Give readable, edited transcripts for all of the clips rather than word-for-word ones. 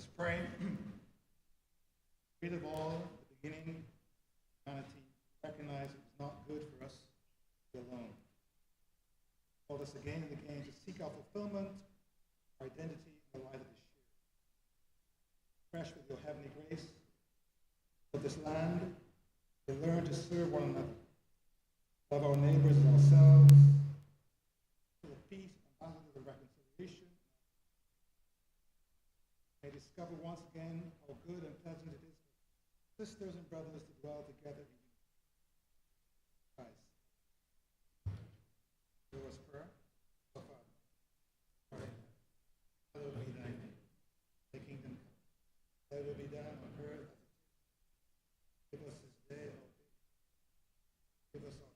us pray. Great of all, the beginning of humanity, recognize it is not good for us to be alone. Called us again and again to seek our fulfillment, our identity in the light of the share. Fresh with your heavenly grace, of this land, we learn to serve one another, love our neighbors as ourselves, full of peace, abundant of reconciliation. May discover once again how good and pleasant it is for sisters and brothers to dwell together in Christ. Let us pray. Our Father, pray. Hallowed be thy name. Thy kingdom come. Thy will be done on earth. Give us this day our day. Give us our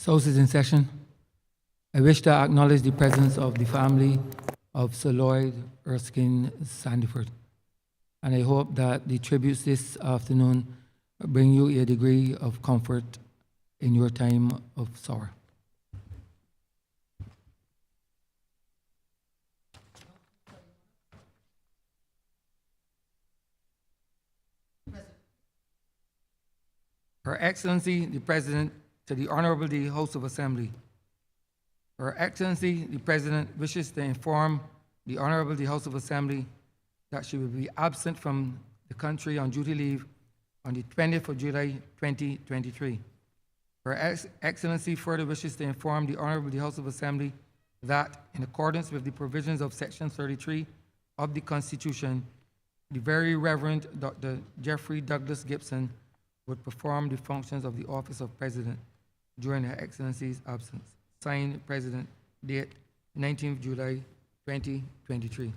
House is in session. I wish to acknowledge the presence of the family of Sir Lloyd Erskine Sandiford, and I hope that the tributes this afternoon bring you a degree of comfort in your time of sorrow. Her Excellency, the President, to the Honourable the House of Assembly. Her Excellency, the President, wishes to inform the Honourable the House of Assembly that she will be absent from the country on duty leave on the 20th of July, 2023. Her Excellency further wishes to inform the Honourable the House of Assembly that, in accordance with the provisions of Section 33 of the Constitution, the Very Reverend Dr. Jeffrey Douglas Gibson would perform the functions of the Office of President during Her Excellency's absence. Signed, President, date 19th July 2023.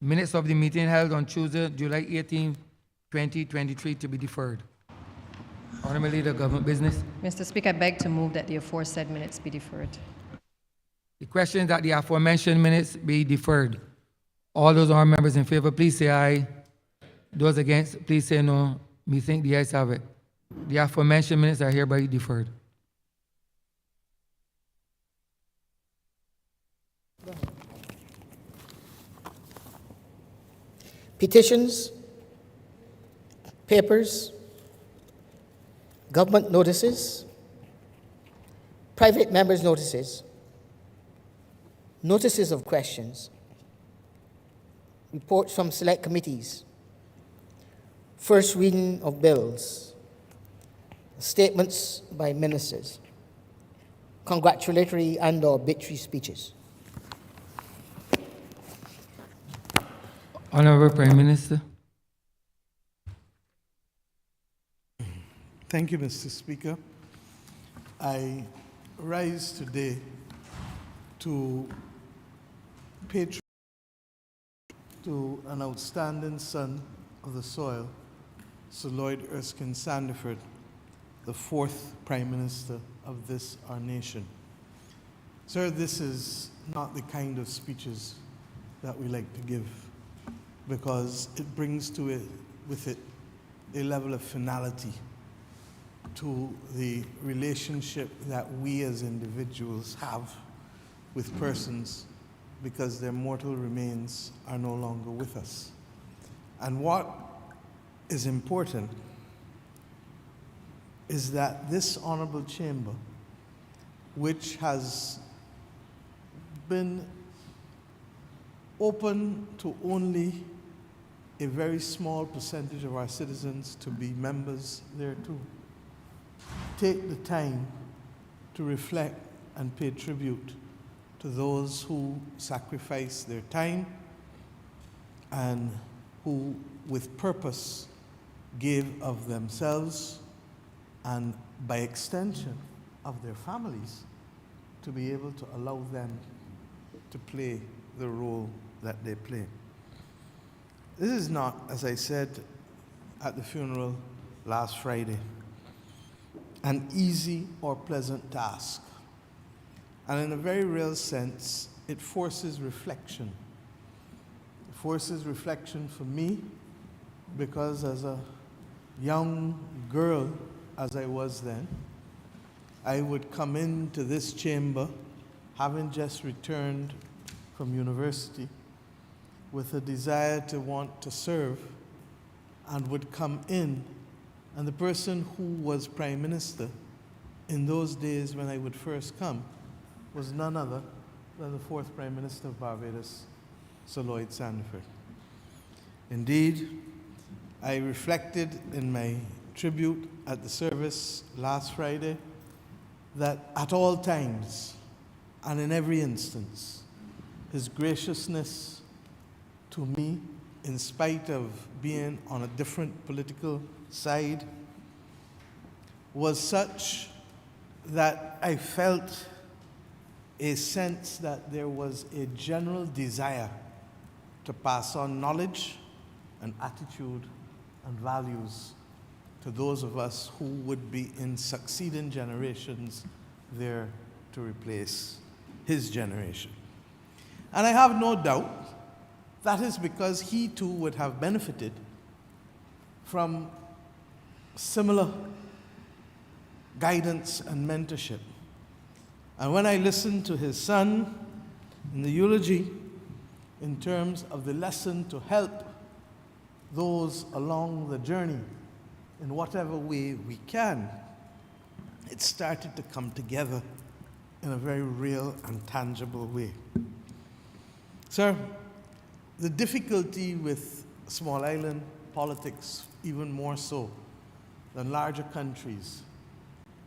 Minutes of the meeting held on Tuesday, July 18, 2023 to be deferred. Honourable Leader, Government Business. Mr. Speaker, I beg to move that the aforesaid minutes be deferred. The question is that the aforementioned minutes be deferred. All those honourable members in favour, please say aye. Those against, please say no. Me think the ayes have it. The aforementioned minutes are hereby deferred. Petitions, papers, government notices, private members' notices, notices of questions, reports from select committees, first reading of bills, statements by ministers, congratulatory and/or obituary speeches. Honourable Prime Minister. Thank you, Mr. Speaker. I rise today to pay tribute to an outstanding son of the soil, Sir Lloyd Erskine Sandiford, the fourth Prime Minister of this, our nation. Sir, this is not the kind of speeches that we like to give, because it brings with it a level of finality to the relationship that we as individuals have with persons, because their mortal remains are no longer with us. And what is important is that this honorable chamber, which has been open to only a very small percentage of our citizens to be members thereto, take the time to reflect and pay tribute to those who sacrificed their time and who, with purpose, gave of themselves and, by extension, of their families to be able to allow them to play the role that they play. This is not, as I said at the funeral last Friday, an easy or pleasant task. And in a very real sense, it forces reflection. It forces reflection for me because as a young girl, as I was then, I would come into this chamber, having just returned from university, with a desire to want to serve, and would come in, and the person who was Prime Minister in those days when I would first come was none other than the fourth Prime Minister of Barbados, Sir Lloyd Sandiford. Indeed, I reflected in my tribute at the service last Friday that at all times and in every instance, his graciousness to me, in spite of being on a different political side, was such that I felt a sense that there was a general desire to pass on knowledge and attitude and values to those of us who would be in succeeding generations there to replace his generation. And I have no doubt that is because he too would have benefited from similar guidance and mentorship. And when I listened to his son in the eulogy in terms of the lesson to help those along the journey in whatever way we can, it started to come together in a very real and tangible way. Sir, the difficulty with small island politics, even more so than larger countries,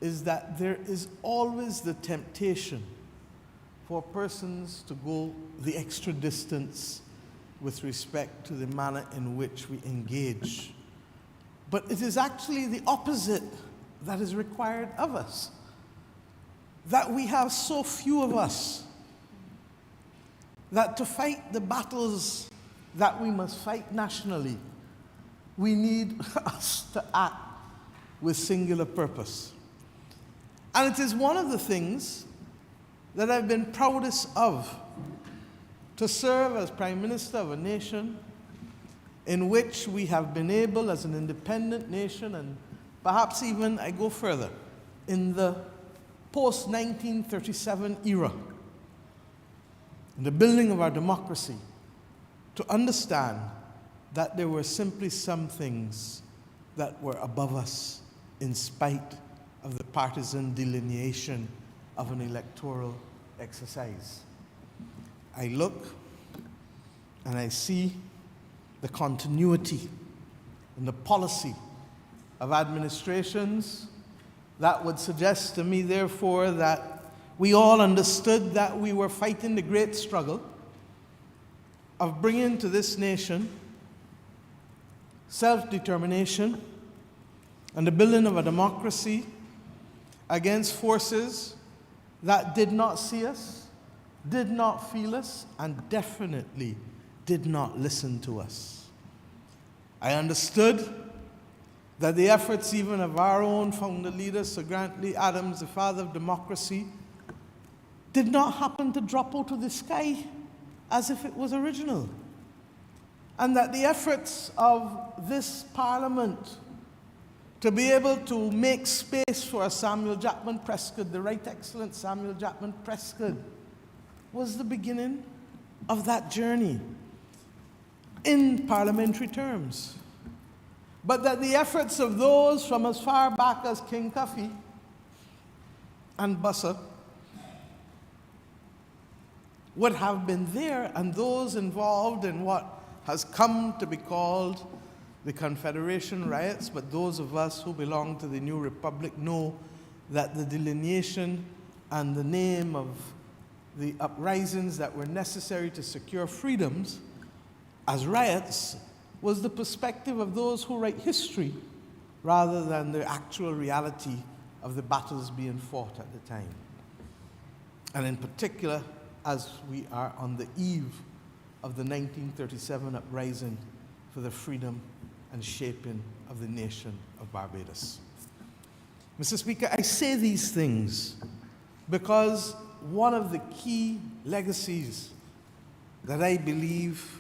is that there is always the temptation for persons to go the extra distance with respect to the manner in which we engage. But it is actually the opposite that is required of us. That we have so few of us that to fight the battles that we must fight nationally, we need us to act with singular purpose. And it is one of the things that I've been proudest of, to serve as Prime Minister of a nation in which we have been able, as an independent nation, and perhaps even, I go further, in the post-1937 era, in the building of our democracy, to understand that there were simply some things that were above us in spite of the partisan delineation of an electoral exercise. I look and I see the continuity in the policy of administrations that would suggest to me, therefore, that we all understood that we were fighting the great struggle of bringing to this nation self-determination and the building of a democracy against forces that did not see us, did not feel us, and definitely did not listen to us. I understood that the efforts even of our own founder leader, Sir Grantley Adams, the father of democracy, did not happen to drop out of the sky as if it was original. And that the efforts of this Parliament to be able to make space for Samuel Jackman Prescott, the Right Excellent Samuel Jackman Prescott, was the beginning of that journey in parliamentary terms. But that the efforts of those from as far back as King Cuffy and Bussa would have been there, and those involved in what has come to be called the Confederation riots, but those of us who belong to the New Republic know that the delineation and the name of the uprisings that were necessary to secure freedoms as riots was the perspective of those who write history rather than the actual reality of the battles being fought at the time. And in particular, as we are on the eve of the 1937 uprising for the freedom and shaping of the nation of Barbados. Mr. Speaker, I say these things because one of the key legacies that I believe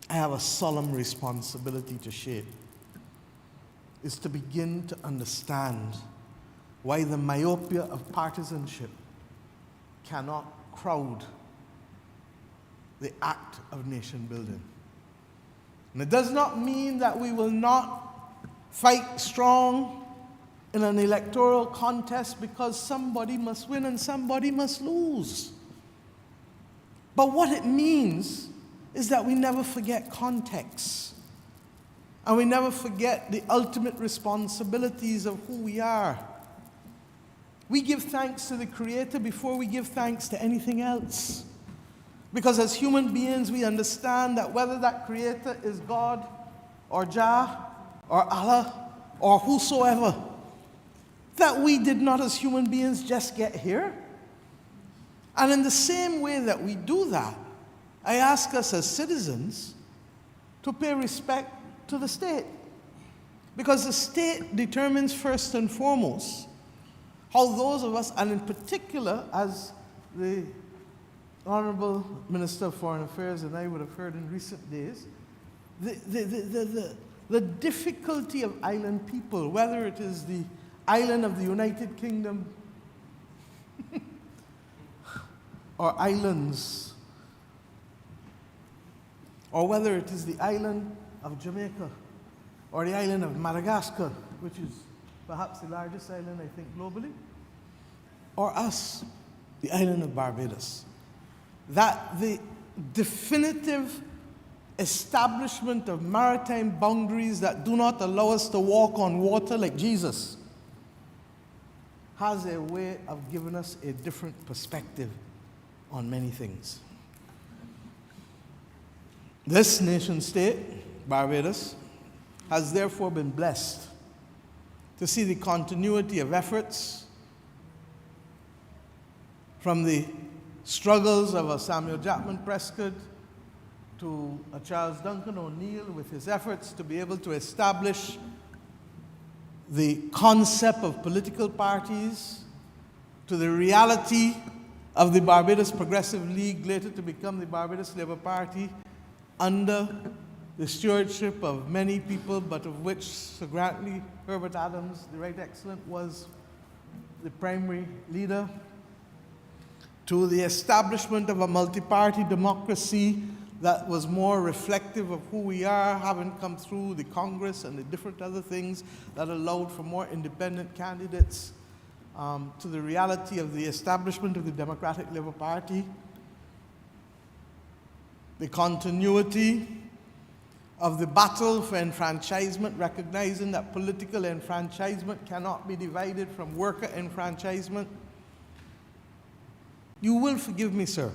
I have a solemn responsibility to shape is to begin to understand why the myopia of partisanship cannot crowd the act of nation building. And it does not mean that we will not fight strong in an electoral contest because somebody must win and somebody must lose. But what it means is that we never forget context. And we never forget the ultimate responsibilities of who we are. We give thanks to the Creator before we give thanks to anything else. Because as human beings, we understand that whether that Creator is God or Jah or Allah or whosoever, that we did not as human beings just get here. And in the same way that we do that, I ask us as citizens to pay respect to the state. Because the state determines first and foremost how those of us, and in particular, as the Honourable Minister of Foreign Affairs and I would have heard in recent days, the difficulty of island people, whether it is the island of the United Kingdom or islands, or whether it is the island of Jamaica or the island of Madagascar, which is perhaps the largest island, I think, globally, or us, the island of Barbados, that the definitive establishment of maritime boundaries that do not allow us to walk on water like Jesus has a way of giving us a different perspective on many things. This nation state, Barbados, has therefore been blessed to see the continuity of efforts from the struggles of a Samuel Jackman Prescott to a Charles Duncan O'Neill with his efforts to be able to establish the concept of political parties, to the reality of the Barbados Progressive League, later to become the Barbados Labour Party, under the stewardship of many people, but of which Sir Grantley Herbert Adams, the Right Excellent, was the primary leader, to the establishment of a multi-party democracy that was more reflective of who we are, having come through the Congress and the different other things that allowed for more independent candidates, to the reality of the establishment of the Democratic Labour Party, the continuity of the battle for enfranchisement, recognizing that political enfranchisement cannot be divided from worker enfranchisement. You will forgive me, sir,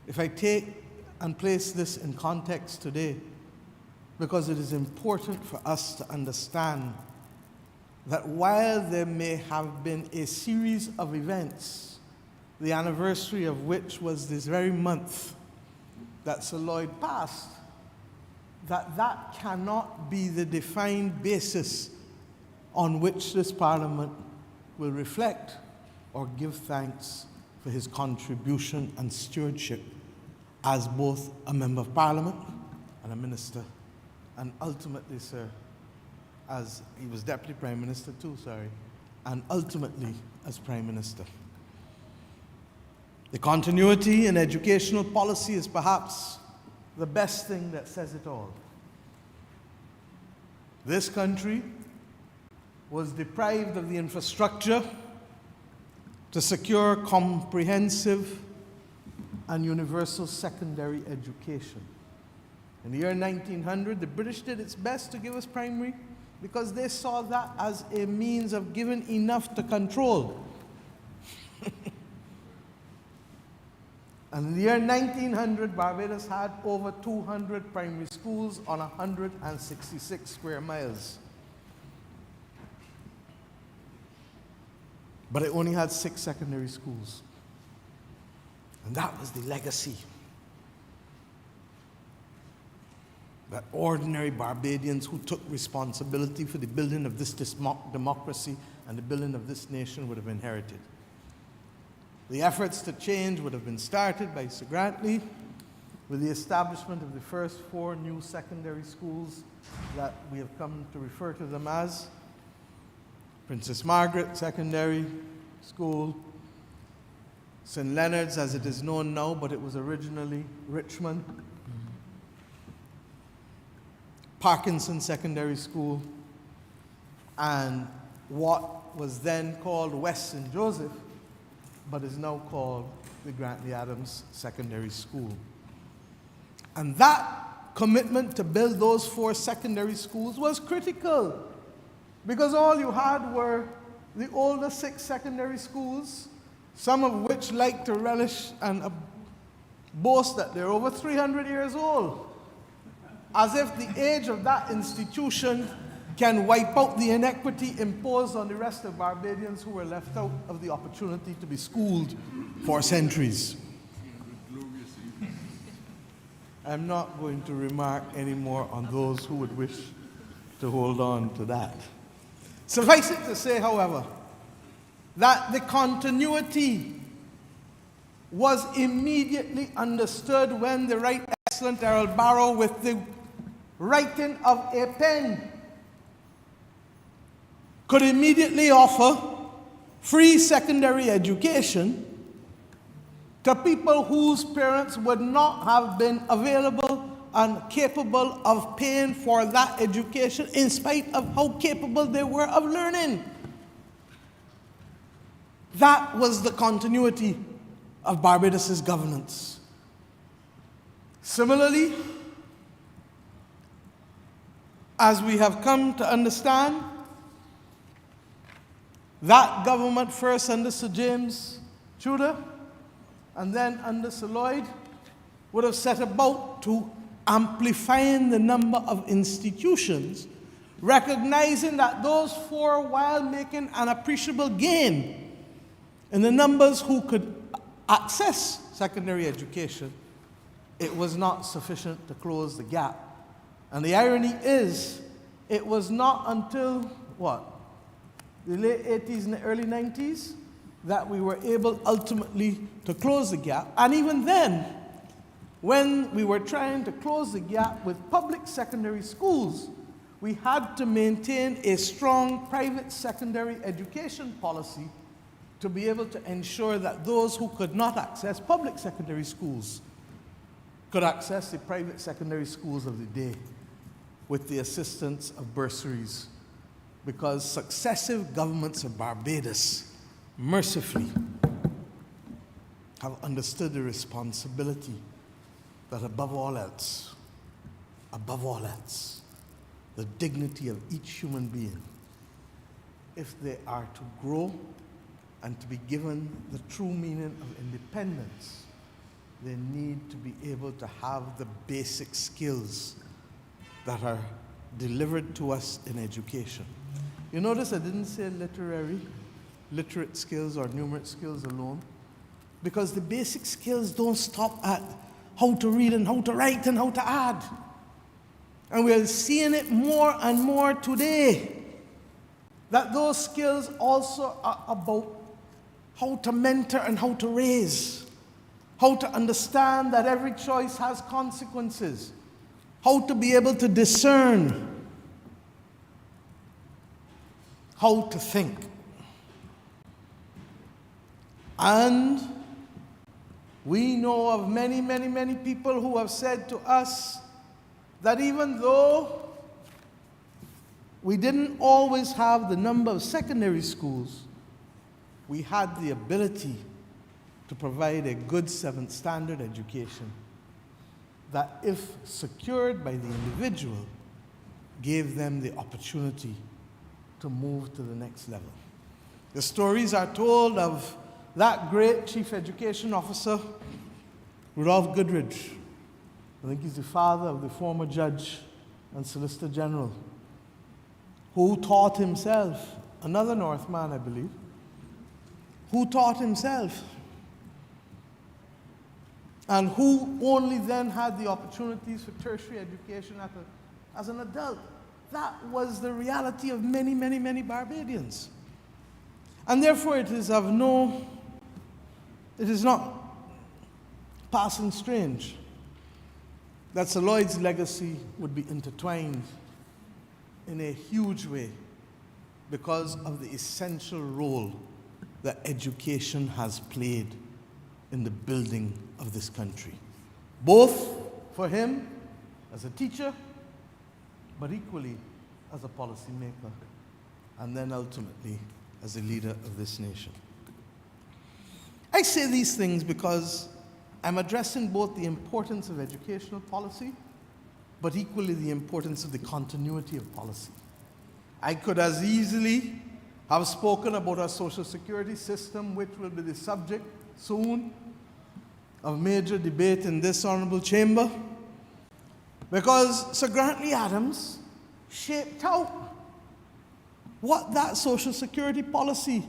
if I take and place this in context today, because it is important for us to understand that while there may have been a series of events, the anniversary of which was this very month that Sir Lloyd passed, that cannot be the defined basis on which this Parliament will reflect or give thanks for his contribution and stewardship as both a Member of Parliament and a Minister, and ultimately, sir, as he was Deputy Prime Minister too, and ultimately as Prime Minister. The continuity in educational policy is perhaps the best thing that says it all. This country was deprived of the infrastructure to secure comprehensive and universal secondary education. In the year 1900, the British did its best to give us primary because they saw that as a means of giving enough to control. And in the year 1900, Barbados had over 200 primary schools on 166 square miles. But it only had 6 secondary schools. And that was the legacy that ordinary Barbadians who took responsibility for the building of this democracy and the building of this nation would have inherited. The efforts to change would have been started by Sir Grantley with the establishment of the first 4 new secondary schools that we have come to refer to them as Princess Margaret Secondary School, St. Leonard's as it is known now, but it was originally Richmond, Parkinson Secondary School, and what was then called West St. Joseph, but is now called the Grantley Adams Secondary School. And that commitment to build those 4 secondary schools was critical, because all you had were the older 6 secondary schools, some of which like to relish and boast that they're over 300 years old, as if the age of that institution can wipe out the inequity imposed on the rest of Barbadians who were left out of the opportunity to be schooled for centuries. I'm not going to remark anymore on those who would wish to hold on to that. Suffice it to say, however, that the continuity was immediately understood when the Right Excellent Harold Barrow, with the writing of a pen, could immediately offer free secondary education to people whose parents would not have been available and capable of paying for that education in spite of how capable they were of learning. That was the continuity of Barbados's governance. Similarly, as we have come to understand, that government, first under Sir James Tudor and then under Sir Lloyd, would have set about to amplifying the number of institutions, recognizing that those 4, while making an appreciable gain in the numbers who could access secondary education, it was not sufficient to close the gap. And the irony is, it was not until, the late 80s and the early 90s that we were able ultimately to close the gap. And even then, when we were trying to close the gap with public secondary schools, we had to maintain a strong private secondary education policy to be able to ensure that those who could not access public secondary schools could access the private secondary schools of the day with the assistance of bursaries, because successive governments of Barbados mercifully have understood the responsibility that above all else, the dignity of each human being, if they are to grow and to be given the true meaning of independence, they need to be able to have the basic skills that are delivered to us in education. You notice I didn't say literate skills or numerate skills alone, because the basic skills don't stop at how to read and how to write and how to add. And we're seeing it more and more today, that those skills also are about how to mentor and how to raise, how to understand that every choice has consequences, how to be able to discern, how to think. And we know of many, many, many people who have said to us that even though we didn't always have the number of secondary schools, we had the ability to provide a good 7th standard education that, if secured by the individual, gave them the opportunity to move to the next level. The stories are told of that great chief education officer, Rudolph Goodrich. I think he's the father of the former judge and Solicitor General, who taught himself, another Northman, I believe, who taught himself and who only then had the opportunities for tertiary education as an adult. That was the reality of many, many, many Barbadians. And therefore it is not passing strange that Sir Lloyd's legacy would be intertwined in a huge way because of the essential role that education has played in the building of this country, both for him as a teacher, but equally as a policymaker, and then ultimately as a leader of this nation. I say these things because I'm addressing both the importance of educational policy, but equally the importance of the continuity of policy. I could as easily have spoken about our social security system, which will be the subject soon of major debate in this honourable chamber, because Sir Grantley Adams shaped out what that social security policy,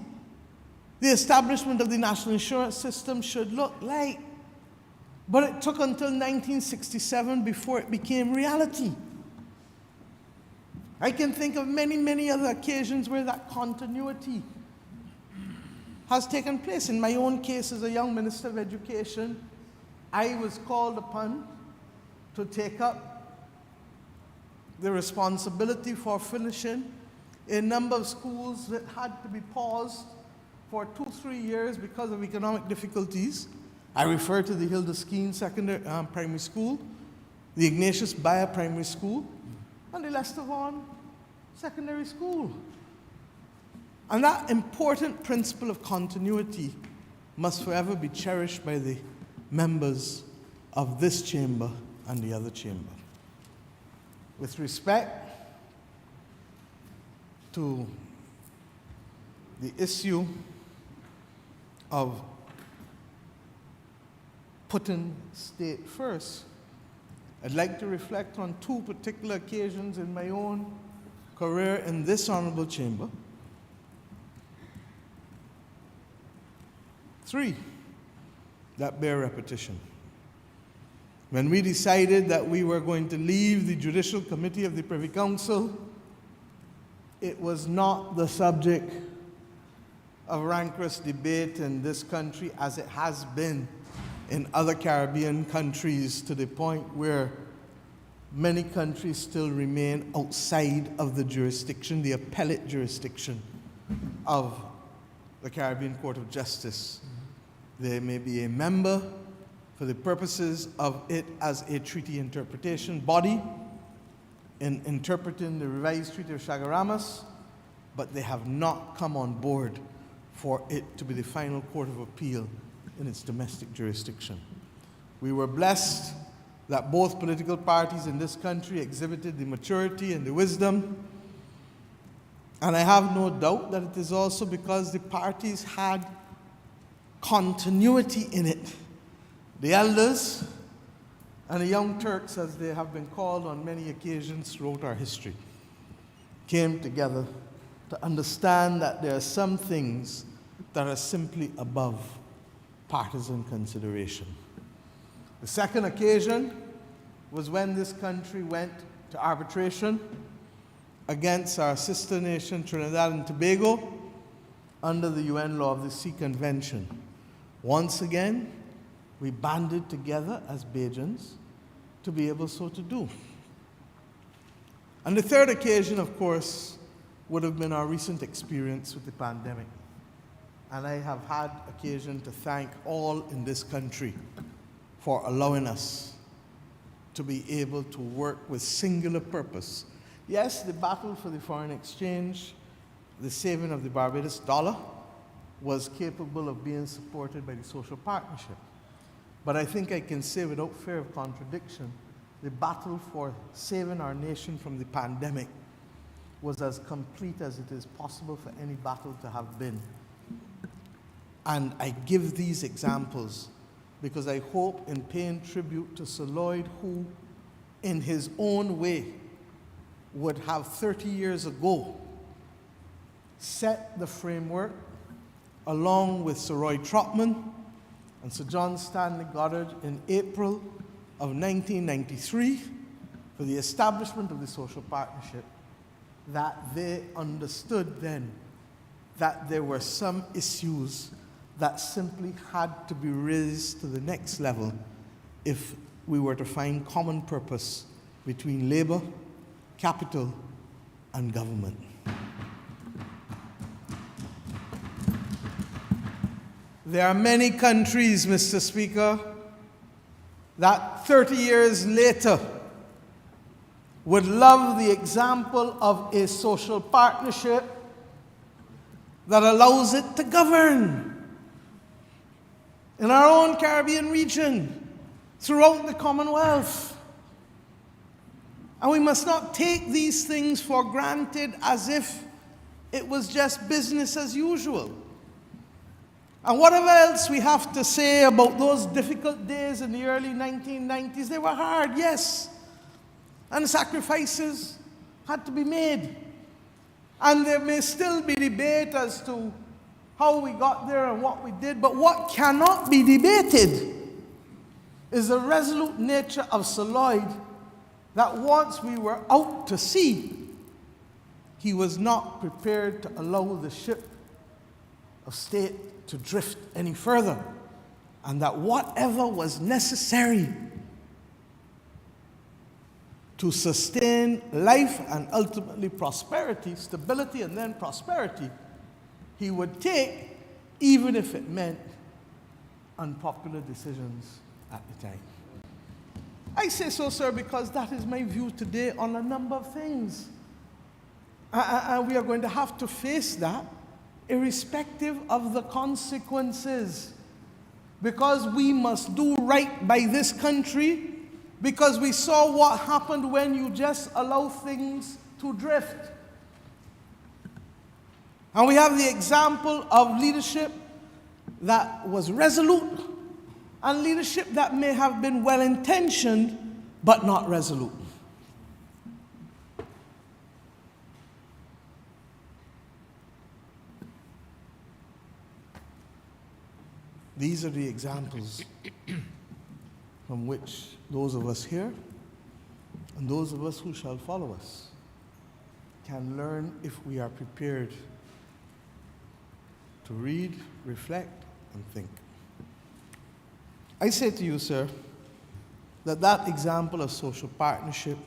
the establishment of the national insurance system, should look like. But it took until 1967 before it became reality. I can think of many, many other occasions where that continuity has taken place. In my own case as a young Minister of Education, I was called upon to take up the responsibility for finishing a number of schools that had to be paused for 2-3 years because of economic difficulties. I refer to the Hilda Skeen Primary School, the Ignatius Bayer Primary School, and the Lester Vaughan Secondary School. And that important principle of continuity must forever be cherished by the members of this chamber and the other chamber. With respect to the issue of putting state first, I'd like to reflect on 2 particular occasions in my own career in this honourable chamber. 3 that bear repetition. When we decided that we were going to leave the Judicial Committee of the Privy Council, it was not the subject of rancorous debate in this country as it has been in other Caribbean countries, to the point where many countries still remain outside of the jurisdiction, the appellate jurisdiction of the Caribbean Court of Justice. There may be a member for the purposes of it as a treaty interpretation body in interpreting the revised Treaty of Chaguaramas, but they have not come on board for it to be the final court of appeal in its domestic jurisdiction. We were blessed that both political parties in this country exhibited the maturity and the wisdom, and I have no doubt that it is also because the parties had continuity in it. The elders and the young Turks, as they have been called on many occasions throughout our history, came together to understand that there are some things that are simply above partisan consideration. The second occasion was when this country went to arbitration against our sister nation, Trinidad and Tobago, under the UN Law of the Sea Convention. Once again, we banded together as Bajans to be able so to do. And the third occasion, of course, would have been our recent experience with the pandemic. And I have had occasion to thank all in this country for allowing us to be able to work with singular purpose. Yes, the battle for the foreign exchange, the saving of the Barbados dollar, was capable of being supported by the social partnership. But I think I can say without fear of contradiction the battle for saving our nation from the pandemic was as complete as it is possible for any battle to have been. And I give these examples because I hope in paying tribute to Sir Lloyd, who in his own way would have 30 years ago set the framework along with Sir Roy Trotman and Sir John Stanley Goddard in April of 1993 for the establishment of the social partnership, that they understood then that there were some issues that simply had to be raised to the next level if we were to find common purpose between labor, capital, and government. There are many countries, Mr. Speaker, that 30 years later would love the example of a social partnership that allows it to govern. In our own Caribbean region, throughout the Commonwealth. And we must not take these things for granted as if it was just business as usual. And whatever else we have to say about those difficult days in the early 1990s, they were hard, yes. And sacrifices had to be made. And there may still be debate as to how we got there and what we did, but what cannot be debated is the resolute nature of Sir Lloyd, that once we were out to sea, he was not prepared to allow the ship of state to drift any further, and that whatever was necessary to sustain life and ultimately prosperity, stability and then prosperity, he would take, even if it meant unpopular decisions at the time. I say so, sir, because that is my view today on a number of things. And we are going to have to face that irrespective of the consequences. Because we must do right by this country, because we saw what happened when you just allow things to drift. And we have the example of leadership that was resolute and leadership that may have been well-intentioned but not resolute. These are the examples from which those of us here and those of us who shall follow us can learn if we are prepared to read, reflect, and think. I say to you, sir, that that example of social partnership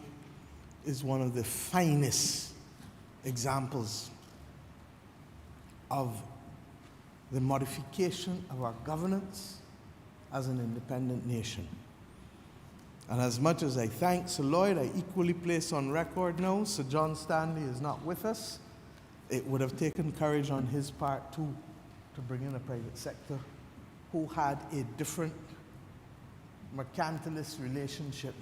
is one of the finest examples of the modification of our governance as an independent nation. And as much as I thank Sir Lloyd, I equally place on record now, Sir John Stanley is not with us. It would have taken courage on his part too to bring in a private sector who had a different mercantilist relationship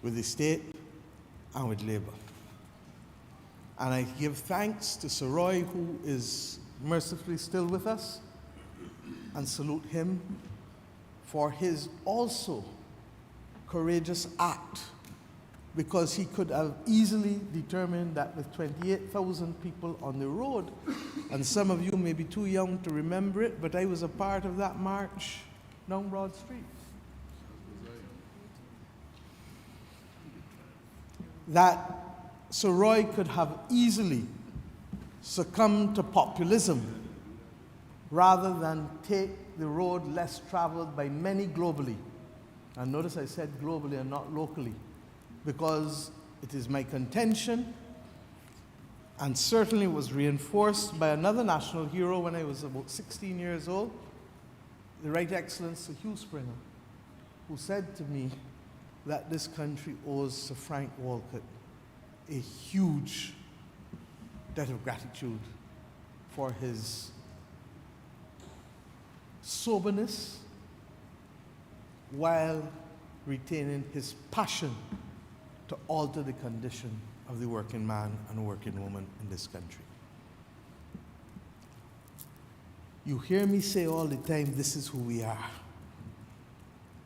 with the state and with labor. And I give thanks to Sir Roy, who is mercifully still with us, and salute him for his also courageous act, because he could have easily determined that with 28,000 people on the road, and some of you may be too young to remember it, but I was a part of that march down Broad Street, that Sir Roy could have easily succumbed to populism rather than take the road less traveled by many globally. And notice I said globally and not locally, because it is my contention, and certainly was reinforced by another national hero when I was about 16 years old, the Right Excellent Sir Hugh Springer, who said to me that this country owes Sir Frank Walcott a huge debt of gratitude for his soberness, while retaining his passion to alter the condition of the working man and working woman in this country. You hear me say all the time, this is who we are.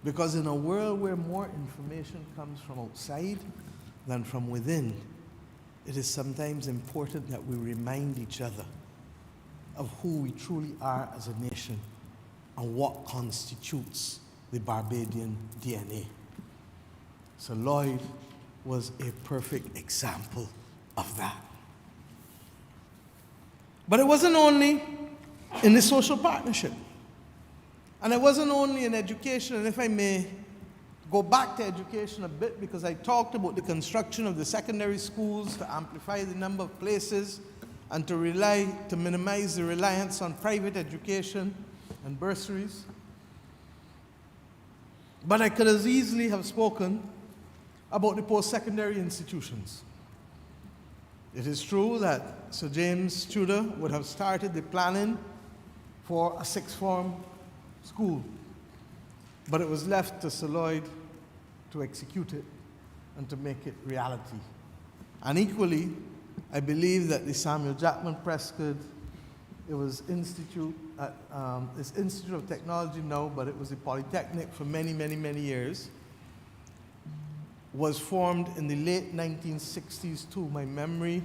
Because in a world where more information comes from outside than from within, it is sometimes important that we remind each other of who we truly are as a nation and what constitutes the Barbadian DNA. So Lloyd was a perfect example of that. But it wasn't only in the social partnership. And it wasn't only in education, and if I may go back to education a bit, because I talked about the construction of the secondary schools to amplify the number of places and to minimize the reliance on private education and bursaries. But I could as easily have spoken about the post-secondary institutions. It is true that Sir James Tudor would have started the planning for a sixth form school, but it was left to Sir Lloyd to execute it and to make it reality. And equally, I believe that the Samuel Jackman Prescott, it was Institute of Technology now, but it was the Polytechnic for many, many, many years, was formed in the late 1960s too. My memory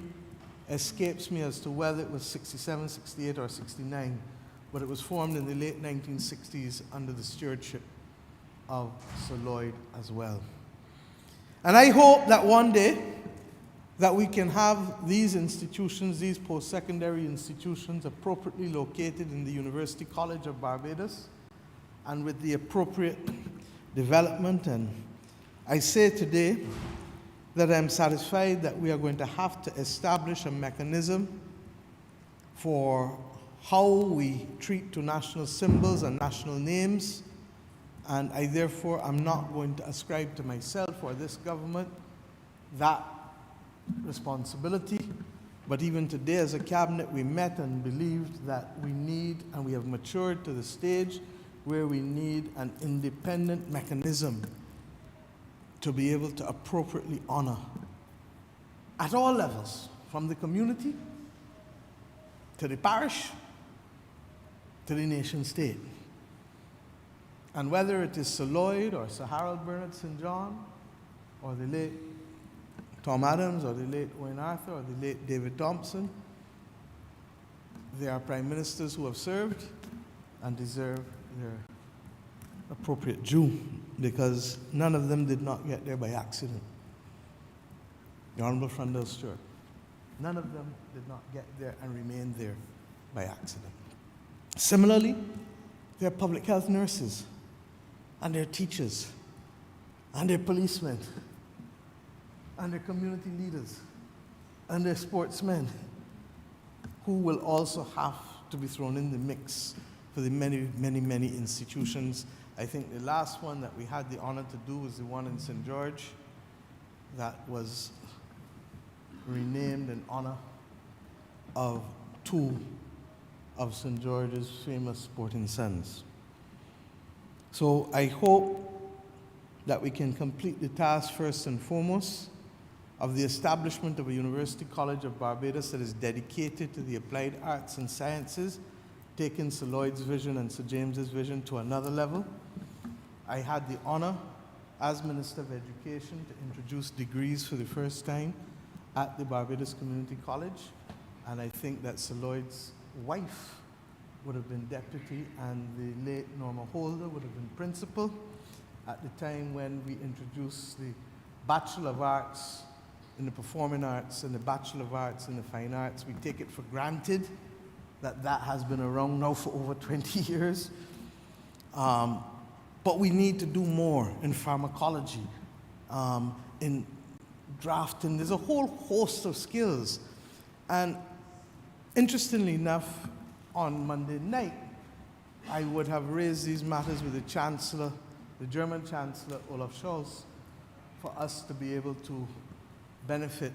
escapes me as to whether it was 67, 68, or 69. But it was formed in the late 1960s under the stewardship of Sir Lloyd as well. And I hope that one day that we can have these institutions, these post-secondary institutions, appropriately located in the University College of Barbados and with the appropriate development. And I say today that I'm satisfied that we are going to have to establish a mechanism for how we treat to national symbols and national names, and I therefore am not going to ascribe to myself or this government that responsibility. But even today as a cabinet, we met and believed that we need, and we have matured to the stage where we need an independent mechanism to be able to appropriately honor at all levels, from the community to the parish to the nation state. And whether it is Sir Lloyd or Sir Harold Bernard St. John or the late Tom Adams or the late Owen Arthur or the late David Thompson, they are prime ministers who have served and deserve their appropriate due, because none of them did not get there by accident. The Honourable Frondell Stewart, none of them did not get there and remain there by accident. Similarly, there are public health nurses, and there are teachers, and there are policemen, and there are community leaders, and there are sportsmen who will also have to be thrown in the mix for the many, many, many institutions. I think the last one that we had the honor to do was the one in St. George that was renamed in honor of two of St. George's famous sporting sons. So I hope that we can complete the task first and foremost of the establishment of a University College of Barbados that is dedicated to the applied arts and sciences, taking Sir Lloyd's vision and Sir James's vision to another level. I had the honor as Minister of Education to introduce degrees for the first time at the Barbados Community College, and I think that Sir Lloyd's wife would have been deputy and the late Norma Holder would have been principal at the time when we introduced the Bachelor of Arts in the Performing Arts and the Bachelor of Arts in the Fine Arts. We take it for granted that that has been around now for over 20 years. But we need to do more in pharmacology, in drafting. There's a whole host of skills. And interestingly enough, on Monday night, I would have raised these matters with the Chancellor, the German Chancellor, Olaf Scholz, for us to be able to benefit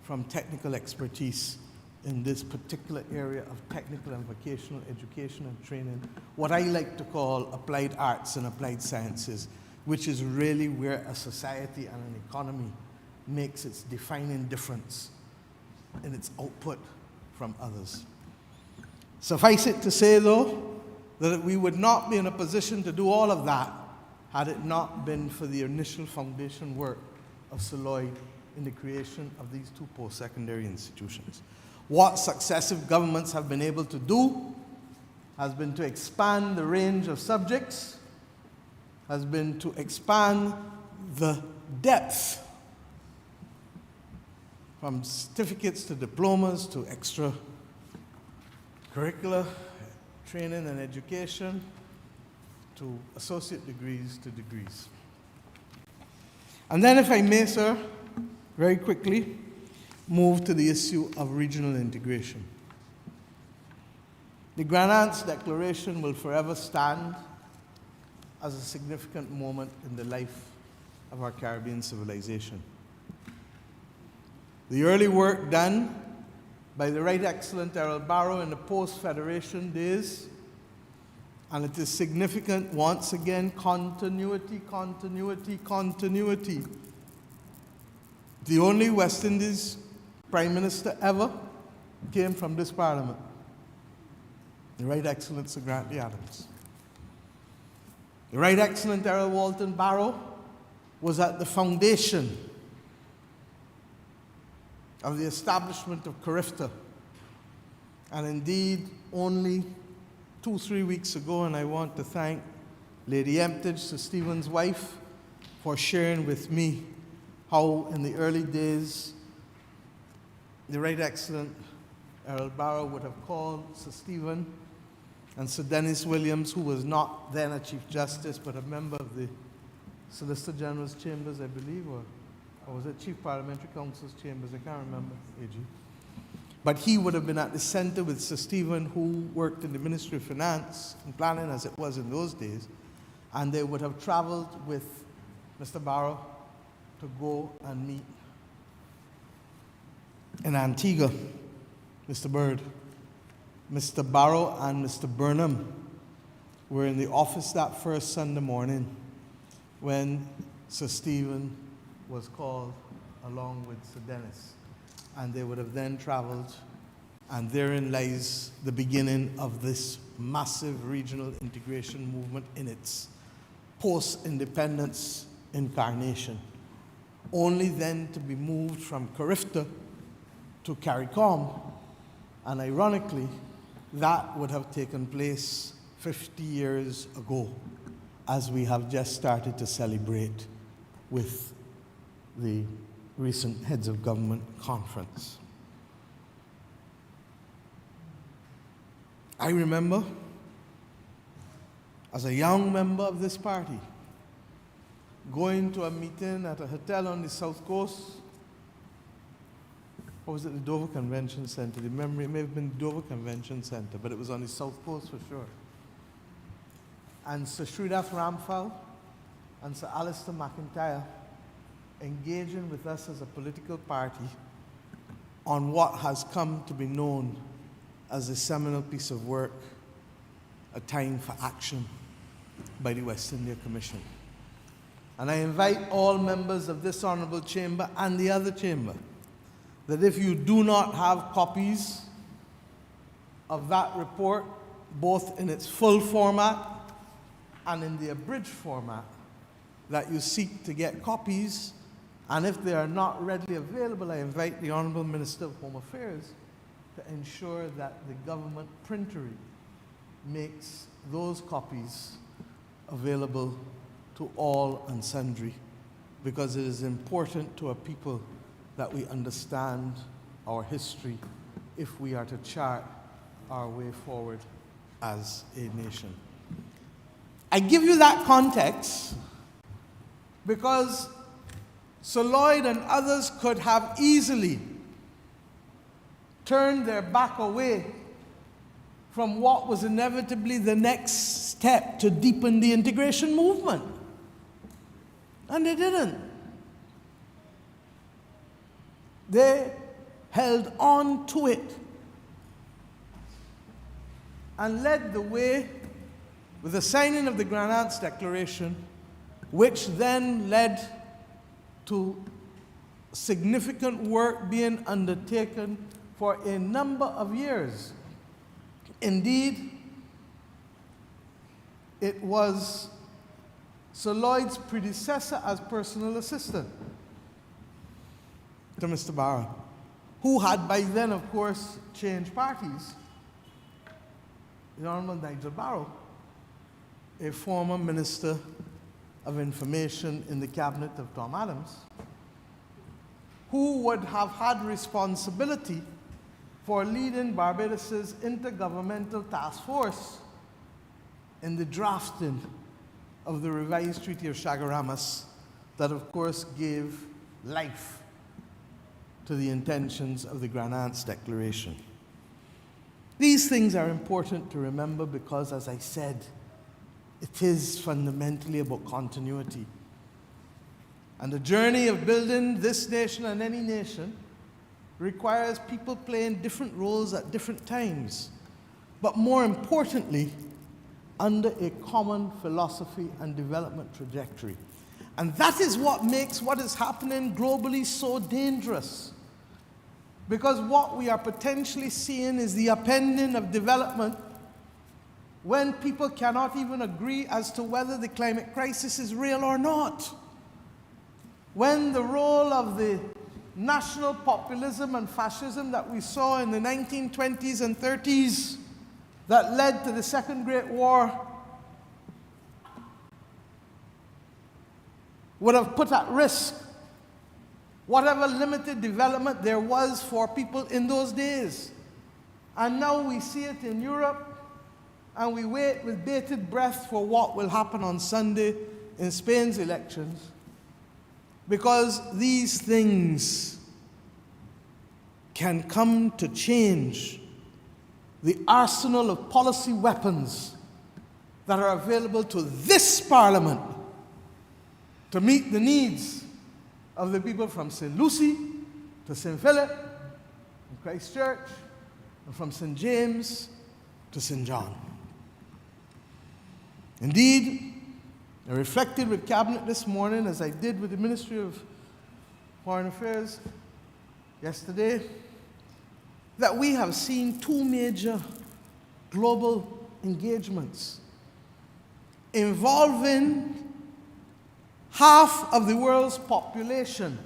from technical expertise in this particular area of technical and vocational education and training, what I like to call applied arts and applied sciences, which is really where a society and an economy makes its defining difference in its output from others. Suffice it to say, though, that we would not be in a position to do all of that had it not been for the initial foundation work of Sir Lloyd in the creation of these two post-secondary institutions. What successive governments have been able to do has been to expand the range of subjects, has been to expand the depth from certificates to diplomas to extracurricular training and education to associate degrees to degrees. And then, if I may, sir, very quickly, move to the issue of regional integration. The Grand Aunt's Declaration will forever stand as a significant moment in the life of our Caribbean civilization. The early work done by the Right Excellent Errol Barrow in the post-Federation days, and it is significant, once again, continuity, continuity, continuity. The only West Indies Prime Minister ever came from this Parliament, the Right Excellent Sir Grantley Adams. The Right Excellent Errol Walton Barrow was at the foundation of the establishment of CARIFTA. And indeed, only 2-3 weeks ago, and I want to thank Lady Emptage, Sir Stephen's wife, for sharing with me how in the early days, the Right Excellent Errol Barrow would have called Sir Stephen and Sir Dennis Williams, who was not then a Chief Justice, but a member of the Solicitor General's Chambers, I believe, or was it Chief Parliamentary Council's Chambers? I can't remember, AG. But he would have been at the center with Sir Stephen, who worked in the Ministry of Finance and Planning, as it was in those days, and they would have traveled with Mr. Barrow to go and meet in Antigua, Mr. Bird. Mr. Barrow and Mr. Burnham were in the office that first Sunday morning when Sir Stephen was called along with Sir Dennis. And they would have then traveled, and therein lies the beginning of this massive regional integration movement in its post-independence incarnation, only then to be moved from CARIFTA to CARICOM. And ironically, that would have taken place 50 years ago, as we have just started to celebrate with the recent Heads of Government Conference. I remember, as a young member of this party, going to a meeting at a hotel on the South Coast, or was it the Dover Convention Center? The memory may have been the Dover Convention Center, but it was on the South Coast for sure. And Sir Sridhar Ramphal and Sir Alistair McIntyre engaging with us as a political party on what has come to be known as a seminal piece of work, A Time for Action, by the West India Commission. And I invite all members of this honourable chamber and the other chamber that if you do not have copies of that report, both in its full format and in the abridged format, that you seek to get copies. And if they are not readily available, I invite the Honourable Minister of Home Affairs to ensure that the government printery makes those copies available to all and sundry, because it is important to a people that we understand our history if we are to chart our way forward as a nation. I give you that context because Sir Lloyd and others could have easily turned their back away from what was inevitably the next step to deepen the integration movement. And they didn't. They held on to it and led the way with the signing of the Grand Aunts Declaration, which then led to significant work being undertaken for a number of years. Indeed, it was Sir Lloyd's predecessor as personal assistant to Mr. Barrow, who had by then, of course, changed parties. The Honourable Nigel Barrow, a former Minister of Information in the cabinet of Tom Adams, who would have had responsibility for leading Barbados's intergovernmental task force in the drafting of the revised Treaty of Chaguaramas that, of course, gave life to the intentions of the Grand Aunts Declaration. These things are important to remember because, as I said, it is fundamentally about continuity. And the journey of building this nation and any nation requires people playing different roles at different times, but more importantly, under a common philosophy and development trajectory. And that is what makes what is happening globally so dangerous. Because what we are potentially seeing is the upending of development when people cannot even agree as to whether the climate crisis is real or not. When the role of the national populism and fascism that we saw in the 1920s and 30s that led to the Second Great War would have put at risk whatever limited development there was for people in those days. And now we see it in Europe, and we wait with bated breath for what will happen on Sunday in Spain's elections, because these things can come to change the arsenal of policy weapons that are available to this Parliament to meet the needs of the people from St. Lucie to St. Philip and Christchurch, and from St. James to St. John. Indeed, I reflected with Cabinet this morning, as I did with the Ministry of Foreign Affairs yesterday, that we have seen two major global engagements involving half of the world's population.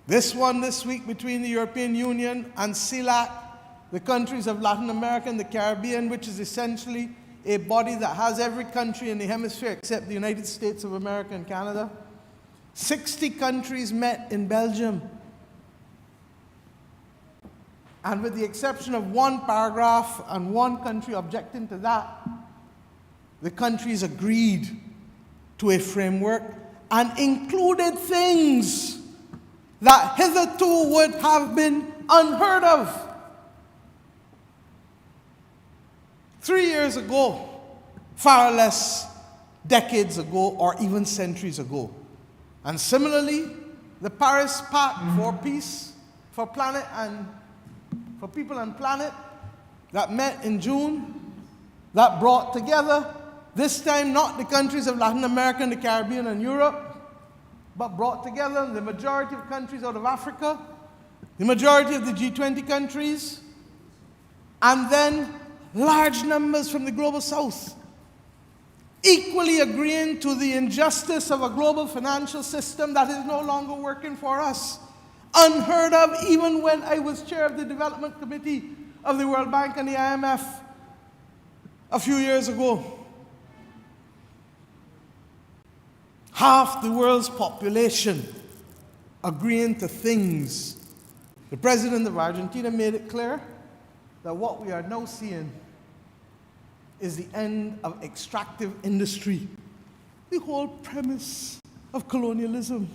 This one this week between the European Union and CELAC, the countries of Latin America and the Caribbean, which is essentially a body that has every country in the hemisphere except the United States of America and Canada. 60 countries met in Belgium. And with the exception of one paragraph and one country objecting to that, the countries agreed to a framework and included things that hitherto would have been unheard of. 3 years ago, far less decades ago, or even centuries ago. And similarly, the Paris Pact for Peace, for Planet and for People and Planet, that met in June, that brought together, this time not the countries of Latin America and the Caribbean and Europe, but brought together the majority of countries out of Africa, the majority of the G20 countries, and then large numbers from the global south, equally agreeing to the injustice of a global financial system that is no longer working for us. Unheard of even when I was chair of the Development Committee of the World Bank and the IMF a few years ago. Half the world's population agreeing to things. The president of Argentina made it clear that what we are now seeing is the end of extractive industry. The whole premise of colonialism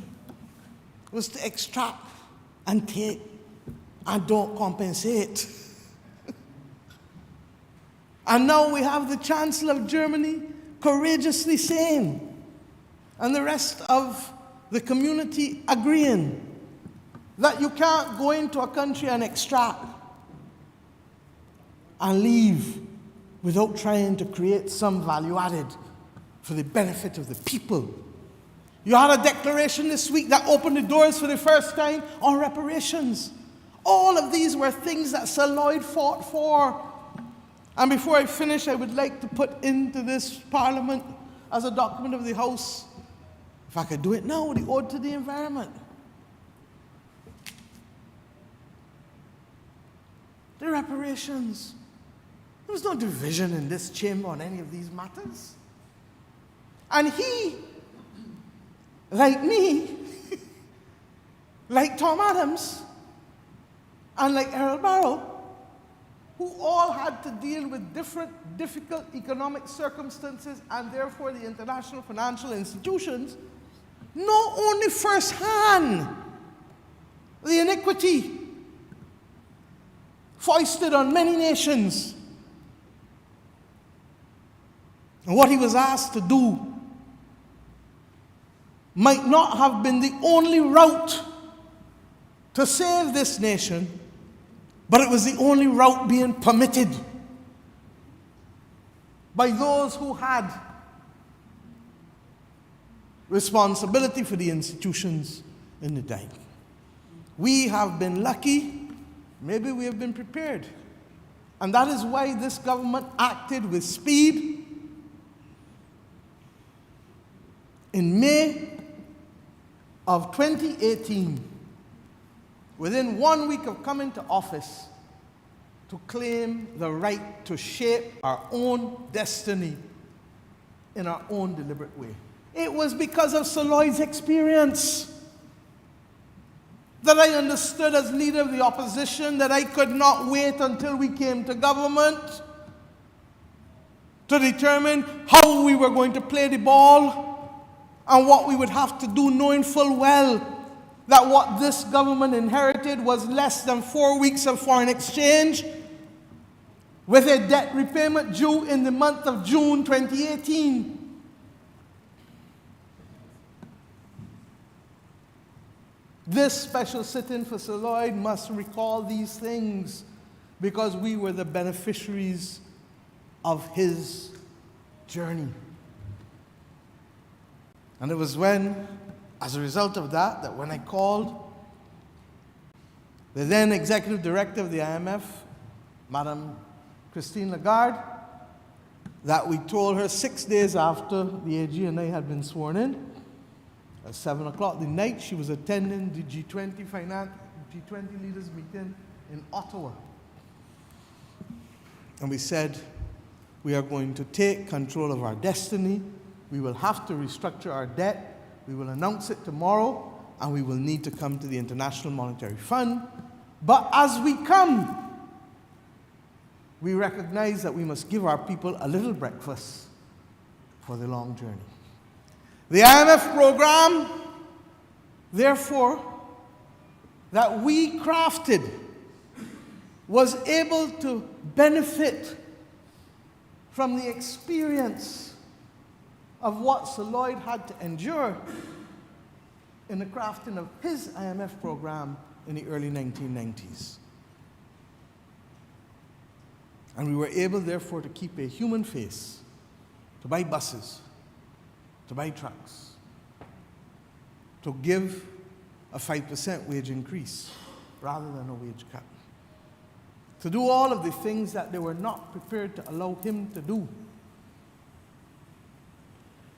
was to extract and take and don't compensate. And now we have the Chancellor of Germany courageously saying, and the rest of the community agreeing, that you can't go into a country and extract and leave without trying to create some value added for the benefit of the people. You had a declaration this week that opened the doors for the first time on reparations. All of these were things that Sir Lloyd fought for. And before I finish, I would like to put into this Parliament, as a document of the House, if I could do it now, the Ode to the Environment. The reparations. There was no division in this chamber on any of these matters. And he, like me, like Tom Adams, and like Errol Barrow, who all had to deal with different difficult economic circumstances and therefore the international financial institutions, know only firsthand the iniquity foisted on many nations. And what he was asked to do might not have been the only route to save this nation, but it was the only route being permitted by those who had responsibility for the institutions in the time. We have been lucky, maybe we have been prepared. And that is why this government acted with speed. In May of 2018, within 1 week of coming to office, to claim the right to shape our own destiny in our own deliberate way. It was because of Sir Lloyd's experience that I understood as leader of the opposition that I could not wait until we came to government to determine how we were going to play the ball and what we would have to do, knowing full well that what this government inherited was less than 4 weeks of foreign exchange, with a debt repayment due in the month of June 2018. This special sit-in for Sir Lloyd must recall these things because we were the beneficiaries of his journey. And it was when, as a result of that, that when I called the then executive director of the IMF, Madame Christine Lagarde, that we told her 6 days after the AG and I had been sworn in, at 7 o'clock the night, she was attending the G20 leaders meeting in Ottawa. And we said, we are going to take control of our destiny. We will have to restructure our debt. We will announce it tomorrow, and we will need to come to the International Monetary Fund. But as we come, we recognize that we must give our people a little breakfast for the long journey. The IMF program, therefore, that we crafted was able to benefit from the experience of what Sir Lloyd had to endure in the crafting of his IMF program in the early 1990s. And we were able, therefore, to keep a human face, to buy buses, to buy trucks, to give a 5% wage increase rather than a wage cut, to do all of the things that they were not prepared to allow him to do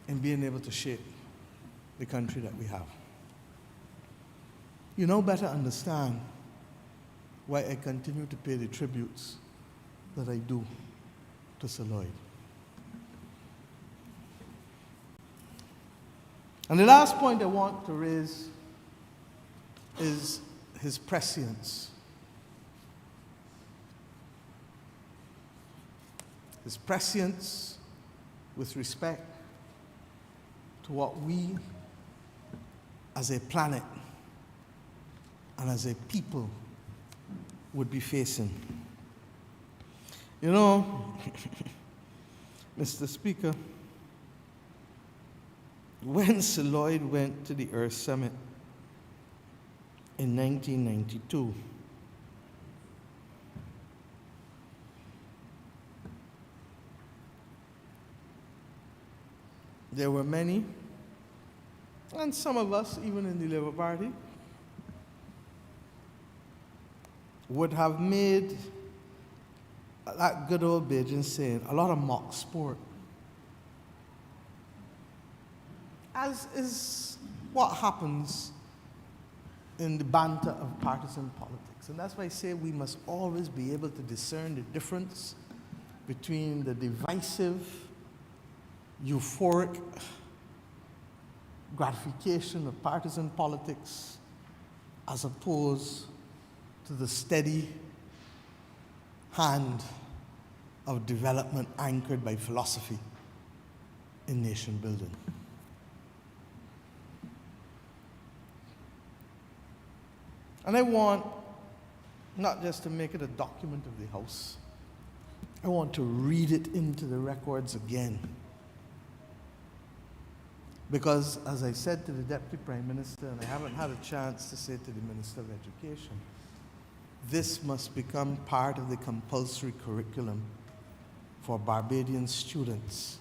in being able to shape the country that we have. You now better understand why I continue to pay the tributes that I do to Sir Lloyd. And the last point I want to raise is his prescience. His prescience with respect to what we as a planet and as a people would be facing. You know, Mr. Speaker, when Sir Lloyd went to the Earth Summit in 1992, there were many, and some of us, even in the Labour Party, would have made that good old Bajan saying, a lot of mock sport. As is what happens in the banter of partisan politics. And that's why I say we must always be able to discern the difference between the divisive, euphoric gratification of partisan politics as opposed to the steady hand of development anchored by philosophy in nation building. And I want not just to make it a document of the House, I want to read it into the records again. Because, as I said to the Deputy Prime Minister, and I haven't had a chance to say to the Minister of Education, this must become part of the compulsory curriculum for Barbadian students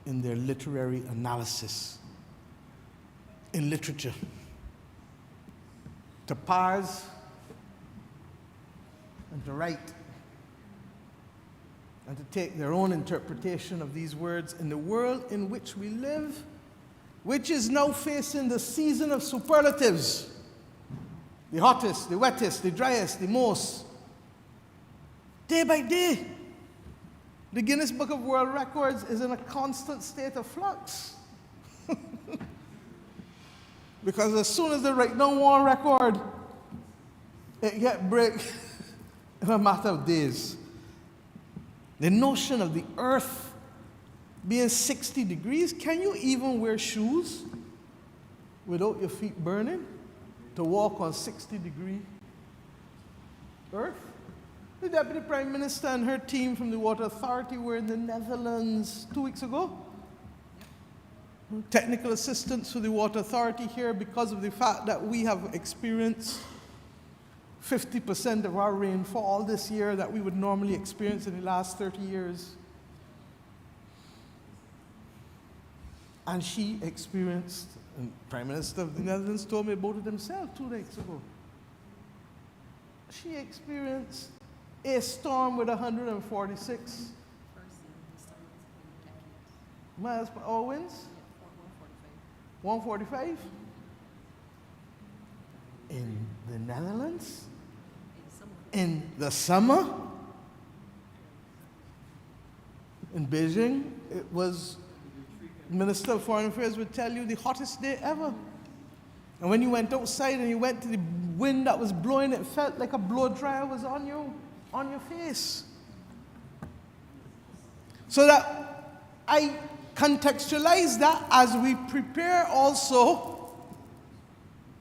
in their literary analysis, in literature. To parse and to write and to take their own interpretation of these words in the world in which we live, which is now facing the season of superlatives. The hottest, the wettest, the driest, the most. Day by day, the Guinness Book of World Records is in a constant state of flux. Because as soon as they write down one record, it gets break in a matter of days. The notion of the earth being 60 degrees, can you even wear shoes without your feet burning to walk on 60-degree earth? The Deputy Prime Minister and her team from the Water Authority were in the Netherlands 2 weeks ago. Technical assistance for the Water Authority here because of the fact that we have experienced 50% of our rainfall this year that we would normally experience in the last 30 years. And she experienced, and Prime Minister of the Netherlands told me about it himself 2 days ago. She experienced a storm with 146 miles per hour winds. 145 in the Netherlands in the summer. In Beijing, it was, the Minister of Foreign Affairs would tell you, the hottest day ever. And when you went outside and you went to the wind that was blowing, it felt like a blow dryer was on your face. So that I contextualize that as we prepare also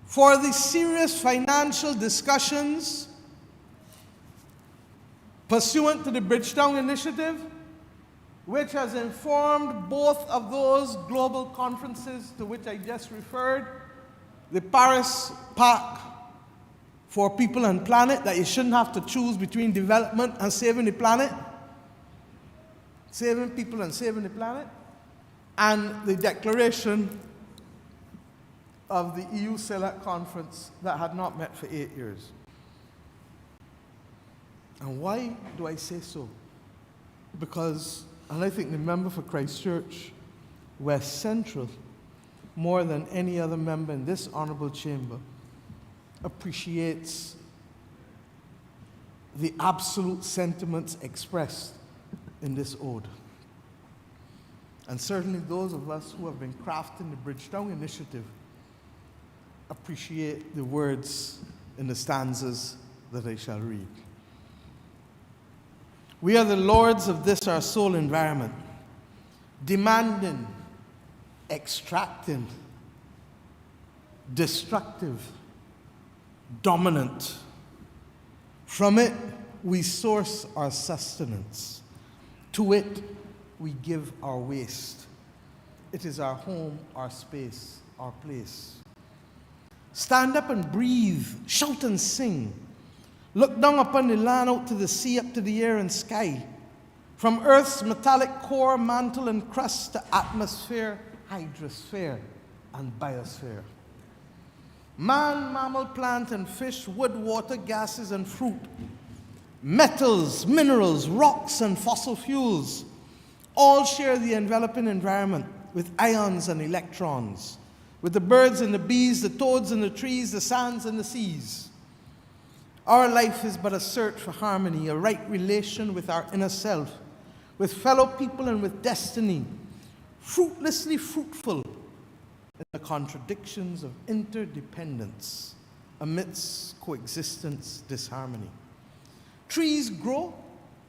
for the serious financial discussions pursuant to the Bridgetown Initiative, which has informed both of those global conferences to which I just referred, the Paris Pact for People and Planet, that you shouldn't have to choose between development and saving the planet, saving people and saving the planet, and the declaration of the EU Select Conference that had not met for 8 years. And why do I say so? Because, and I think the member for Christchurch, West Central, more than any other member in this honourable chamber, appreciates the absolute sentiments expressed in this ode. And certainly those of us who have been crafting the Bridgetown Initiative appreciate the words in the stanzas that I shall read. We are the lords of this our soul environment, demanding, extracting, destructive, dominant. From it, we source our sustenance. To it, we give our waste. It is our home, our space, our place. Stand up and breathe, shout and sing. Look down upon the land, out to the sea, up to the air and sky. From Earth's metallic core, mantle and crust to atmosphere hydrosphere and biosphere. Man, mammal, plant, and fish, wood, water, gases, and fruit, metals, minerals, rocks, and fossil fuels all share the enveloping environment with ions and electrons, with the birds and the bees, the toads and the trees, the sands and the seas. Our life is but a search for harmony, a right relation with our inner self, with fellow people and with destiny, fruitlessly fruitful in the contradictions of interdependence amidst coexistence disharmony. Trees grow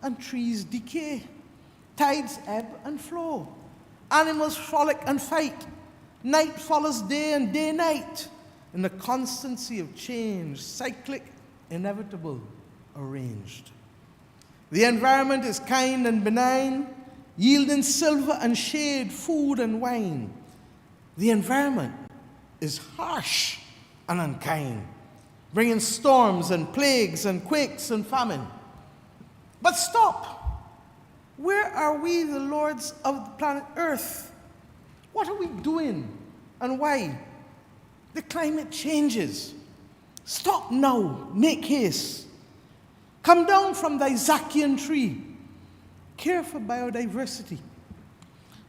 and trees decay. Tides ebb and flow. Animals frolic and fight. Night follows day and day night. In the constancy of change, cyclic, inevitable, arranged. The environment is kind and benign, yielding silver and shade, food and wine. The environment is harsh and unkind, bringing storms and plagues and quakes and famine. But stop! Where are we, the lords of the planet Earth? What are we doing and why? The climate changes. Stop now, make haste. Come down from thy Zacchaean tree. Care for biodiversity,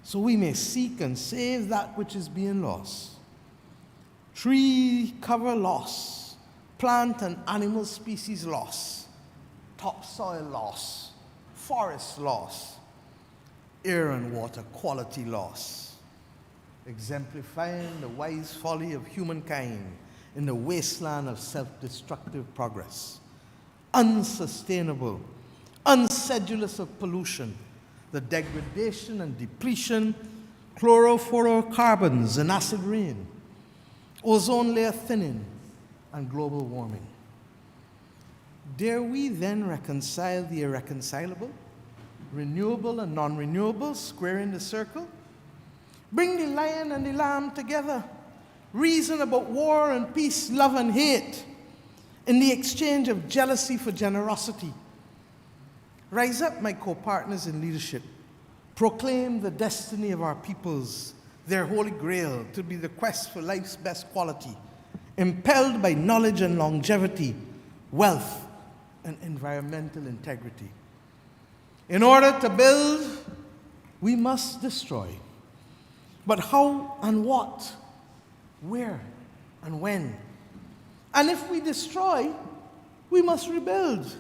so we may seek and save that which is being lost. Tree cover loss, plant and animal species loss, topsoil loss, forest loss, air and water quality loss, exemplifying the wise folly of humankind in the wasteland of self-destructive progress, unsustainable, unsedulous of pollution, the degradation and depletion, chlorofluorocarbons and acid rain, ozone layer thinning, and global warming. Dare we then reconcile the irreconcilable, renewable and non-renewable, squaring the circle? Bring the lion and the lamb together, reason about war and peace, love and hate, in the exchange of jealousy for generosity. Rise up, my co-partners in leadership. Proclaim the destiny of our peoples, their holy grail, to be the quest for life's best quality, impelled by knowledge and longevity, wealth and environmental integrity. In order to build, we must destroy. But how and what? Where and when? And if we destroy, we must rebuild.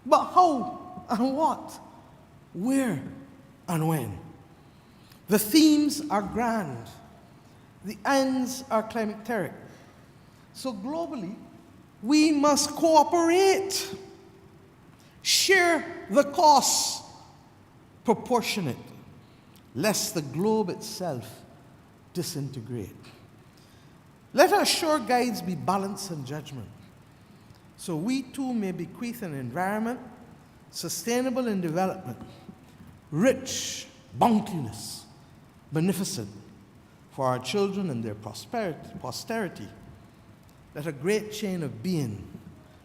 But how and what? Where and when? The themes are grand. The ends are climacteric. So globally, we must cooperate. Share the costs proportionate, lest the globe itself disintegrate. Let our sure guides be balance and judgment, so we too may bequeath an environment sustainable in development, rich, bounteous, beneficent for our children and their posterity. Let a great chain of being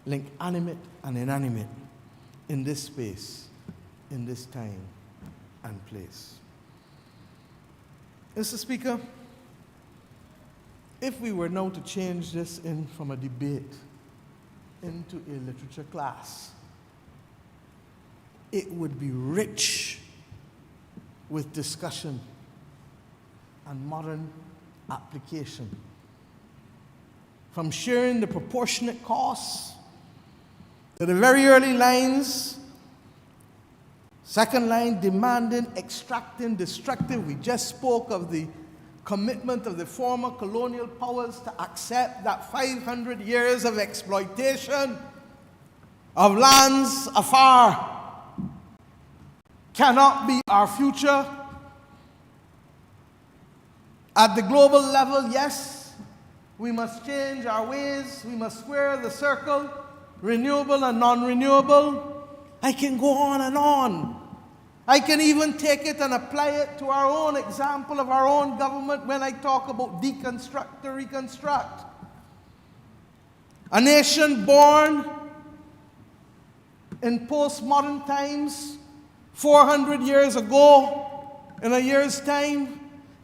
link animate and inanimate in this space, in this time and place. Mr. Speaker, if we were now to change this from a debate into a literature class, it would be rich with discussion and modern application. From sharing the proportionate costs to the very early lines, second line, demanding, extracting, destructive. We just spoke of the commitment of the former colonial powers to accept that 500 years of exploitation of lands afar cannot be our future. At the global level, yes, we must change our ways. We must square the circle, renewable and non-renewable. I can go on and on. I can even take it and apply it to our own example of our own government when I talk about deconstruct to reconstruct. A nation born in postmodern times, 400 years ago, in a year's time,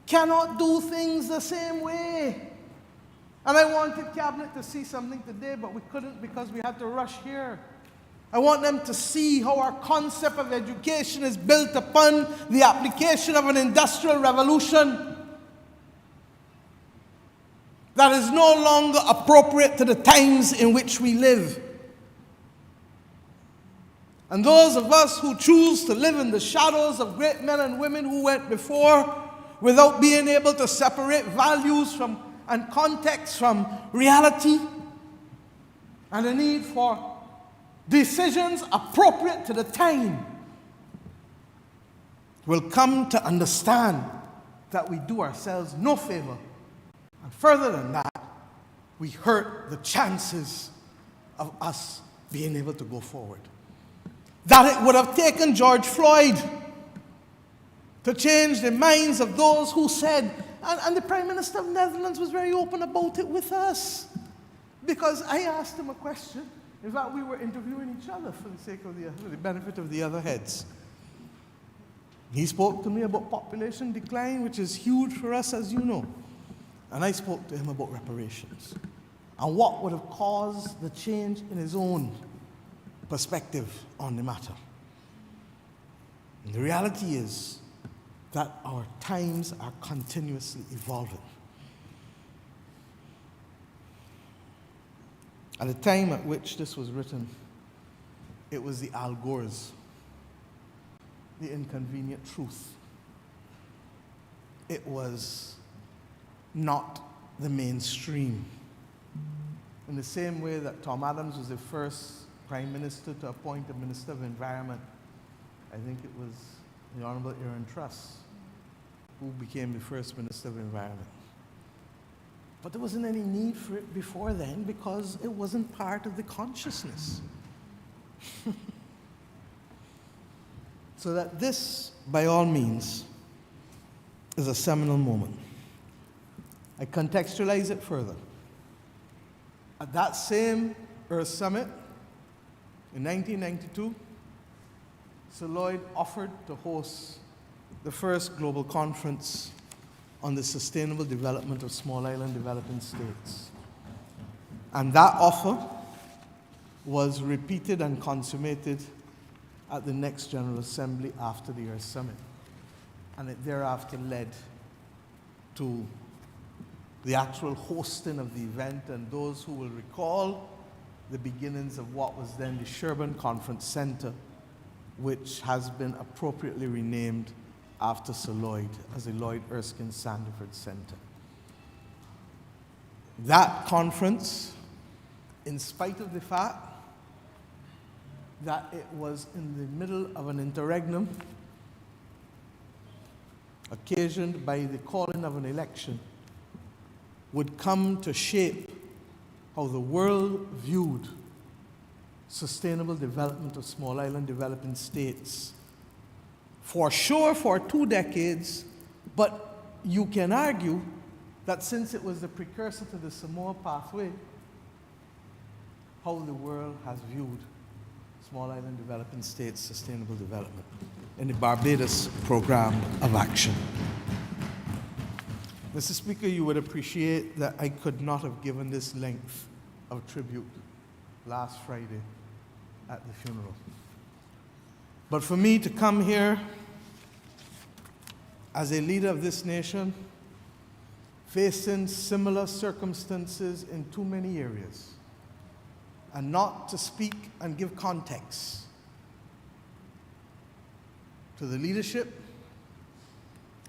cannot do things the same way. And I wanted Cabinet to see something today, but we couldn't because we had to rush here. I want them to see how our concept of education is built upon the application of an industrial revolution that is no longer appropriate to the times in which we live. And those of us who choose to live in the shadows of great men and women who went before, without being able to separate values from and context from reality, and the need for decisions appropriate to the time, will come to understand that we do ourselves no favor. And further than that, we hurt the chances of us being able to go forward. That it would have taken George Floyd to change the minds of those who said, and the Prime Minister of Netherlands was very open about it with us. Because I asked him a question. In fact, we were interviewing each other for the sake of for the benefit of the other heads. He spoke to me about population decline, which is huge for us, as you know. And I spoke to him about reparations and what would have caused the change in his own perspective on the matter. And the reality is that our times are continuously evolving. At the time at which this was written, it was the Al Gores, the inconvenient truth. It was not the mainstream. In the same way that Tom Adams was the first Prime Minister to appoint a Minister of Environment, I think it was the Honourable Aaron Truss who became the first Minister of Environment. But there wasn't any need for it before then because it wasn't part of the consciousness. So that this, by all means, is a seminal moment. I contextualize it further. At that same Earth Summit in 1992, Sir Lloyd offered to host the first global conference on the sustainable development of small island developing states. And that offer was repeated and consummated at the next General Assembly after the Earth Summit. And it thereafter led to the actual hosting of the event, and those who will recall the beginnings of what was then the Sherburne Conference Center, which has been appropriately renamed after Sir Lloyd as the Lloyd Erskine Sandiford Center. That conference, in spite of the fact that it was in the middle of an interregnum occasioned by the calling of an election, would come to shape how the world viewed sustainable development of small island developing states. For sure, for 2 decades, but you can argue that since it was the precursor to the Samoa pathway, how the world has viewed small island developing states sustainable development in the Barbados Program of Action. Mr. Speaker, you would appreciate that I could not have given this length of tribute last Friday at the funeral. But for me to come here as a leader of this nation, facing similar circumstances in too many areas, and not to speak and give context to the leadership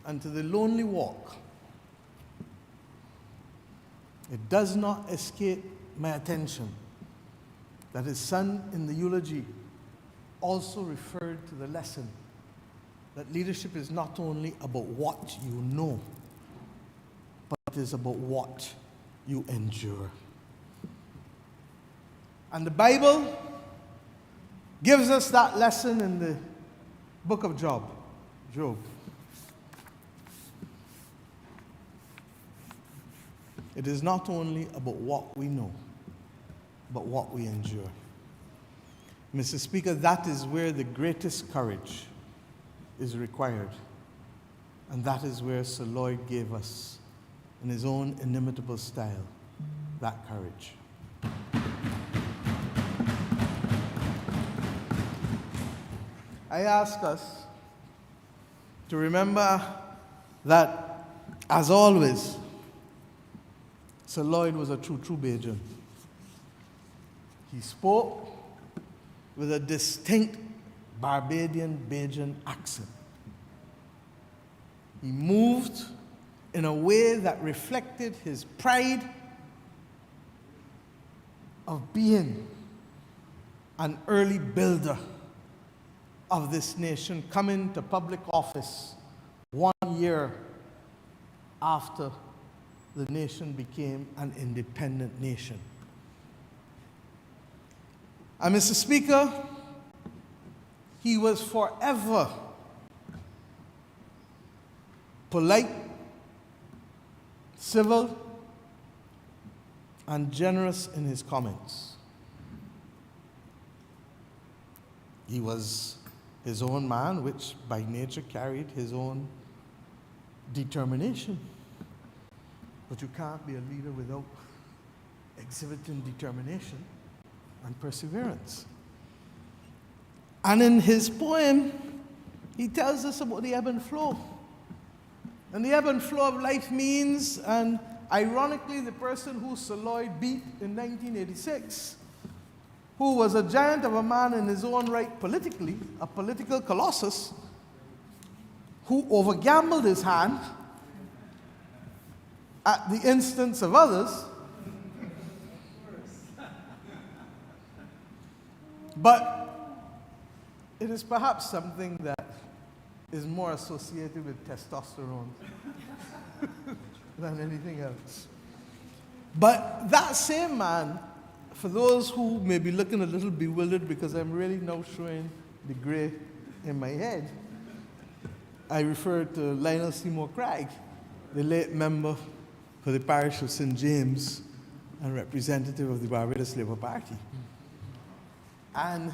and to the lonely walk, it does not escape my attention that his son in the eulogy also referred to the lesson that leadership is not only about what you know, but it is about what you endure. And the Bible gives us that lesson in the book of Job. It is not only about what we know, but what we endure. Mr. Speaker, that is where the greatest courage is required And that is where Sir Lloyd gave us, in his own inimitable style, that courage. I ask us to remember that, as always, Sir Lloyd was a true Bajan. He spoke with a distinct Barbadian Bajan accent. He moved in a way that reflected his pride of being an early builder of this nation, coming to public office 1 year after the nation became an independent nation. And Mr. Speaker, he was forever polite, civil, and generous in his comments. He was his own man, which by nature carried his own determination. But you can't be a leader without exhibiting determination and perseverance. And in his poem, he tells us about the ebb and flow. And the ebb and flow of life means, and ironically, the person who Sir Lloyd beat in 1986, who was a giant of a man in his own right politically, a political colossus, who overgambled his hand at the instance of others, but it is perhaps something that is more associated with testosterone than anything else. But that same man, for those who may be looking a little bewildered because I'm really now showing the gray in my head, I refer to Lionel Seymour Cragg, the late member for the parish of St. James and representative of the Barbados Labour Party. And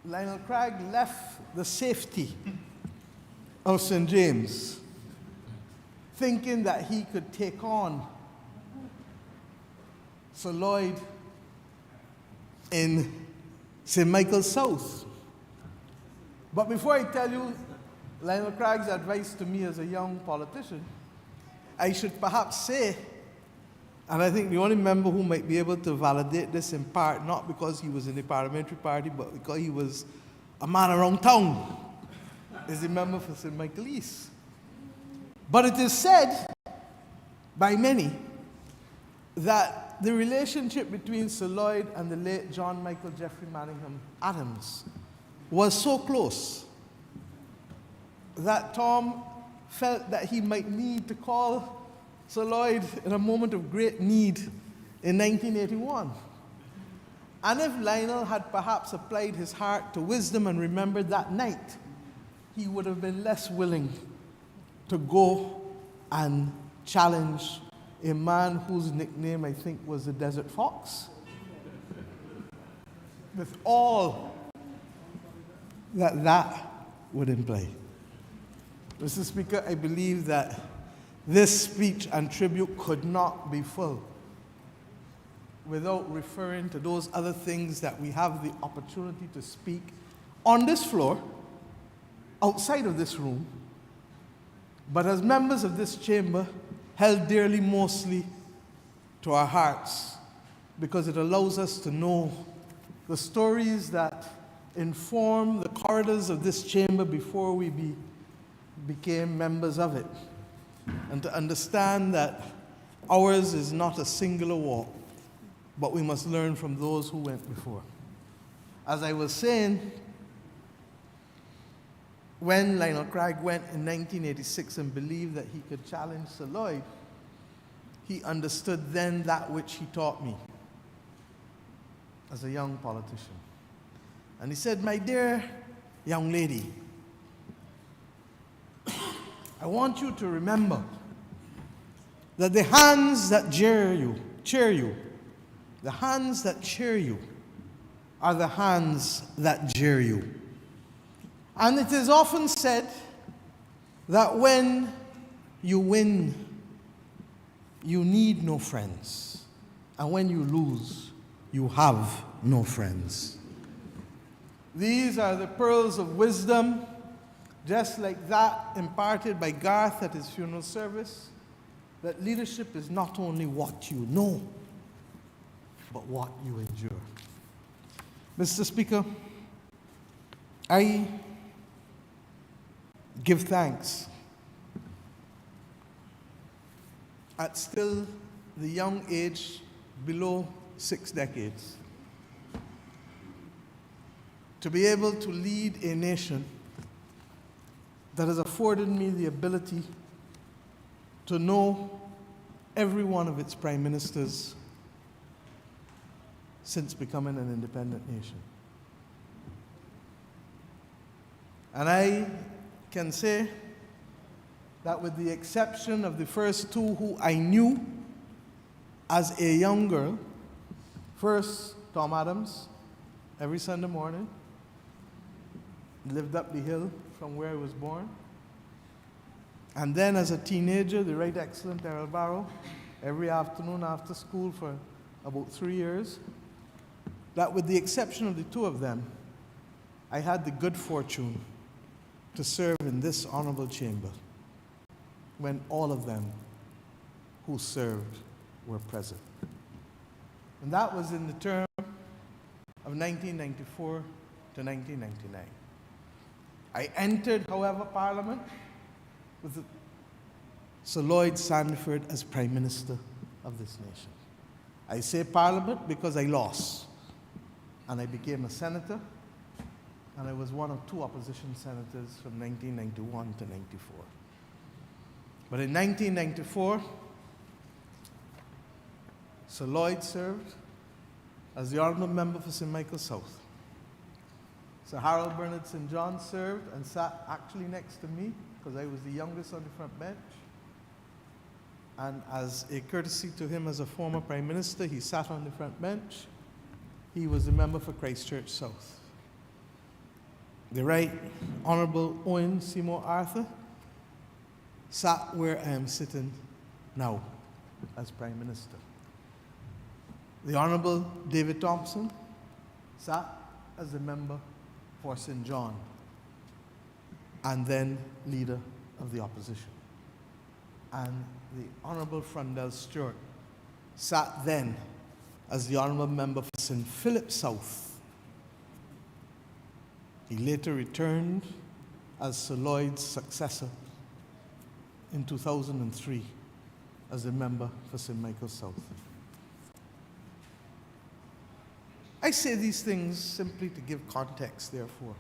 Lionel Cragg left the safety of St. James, thinking that he could take on Sir Lloyd in St. Michael's South. But before I tell you Lionel Cragg's advice to me as a young politician, I should perhaps say, and I think the only member who might be able to validate this in part, not because he was in the parliamentary party, but because he was a man around town, is the member for St. Michael East. But it is said by many that the relationship between Sir Lloyd and the late John Michael Jeffrey Manningham Adams was so close that Tom felt that he might need to call Sir Lloyd in a moment of great need in 1981. And if Lionel had perhaps applied his heart to wisdom and remembered that night, he would have been less willing to go and challenge a man whose nickname I think was the Desert Fox, with all that would imply. Mr. Speaker, I believe that this speech and tribute could not be full without referring to those other things that we have the opportunity to speak on this floor, outside of this room, but as members of this chamber, held dearly mostly to our hearts, because it allows us to know the stories that inform the corridors of this chamber before we became members of it, and to understand that ours is not a singular walk, but we must learn from those who went before. As I was saying, when Lionel Cragg went in 1986 and believed that he could challenge Sir Lloyd, he understood then that which he taught me as a young politician. And he said, "My dear young lady, I want you to remember that the hands that cheer you, the hands that cheer you are the hands that jeer you. And it is often said that when you win, you need no friends. And when you lose, you have no friends. These are the pearls of wisdom, just like that imparted by Garth at his funeral service, that leadership is not only what you know, but what you endure. Mr. Speaker, I give thanks at still the young age below 6 decades to be able to lead a nation that has afforded me the ability to know every one of its prime ministers since becoming an independent nation. And I can say that with the exception of the first two who I knew as a young girl, first Tom Adams, every Sunday morning, lived up the hill from where I was born. And then as a teenager, the Right Excellent Errol Barrow, every afternoon after school for about 3 years. That with the exception of the two of them, I had the good fortune to serve in this honorable chamber when all of them who served were present. And that was in the term of 1994 to 1999. I entered, however, Parliament with Sir Lloyd Sandford as Prime Minister of this nation. I say Parliament because I lost, and I became a senator, and I was one of two opposition senators from 1991 to 94. But in 1994, Sir Lloyd served as the Honourable Member for St. Michael South. Sir Harold Bernard St. John served and sat actually next to me because I was the youngest on the front bench. And as a courtesy to him as a former Prime Minister, he sat on the front bench. He was the member for Christchurch South. The Right Honourable Owen Seymour Arthur sat where I am sitting now as Prime Minister. The Honourable David Thompson sat as the member for St. John and then Leader of the Opposition. And the Honourable Frundell Stewart sat then as the Honourable Member for St. Philip South. He later returned as Sir Lloyd's successor in 2003 as a member for St. Michael South. I say these things simply to give context, therefore,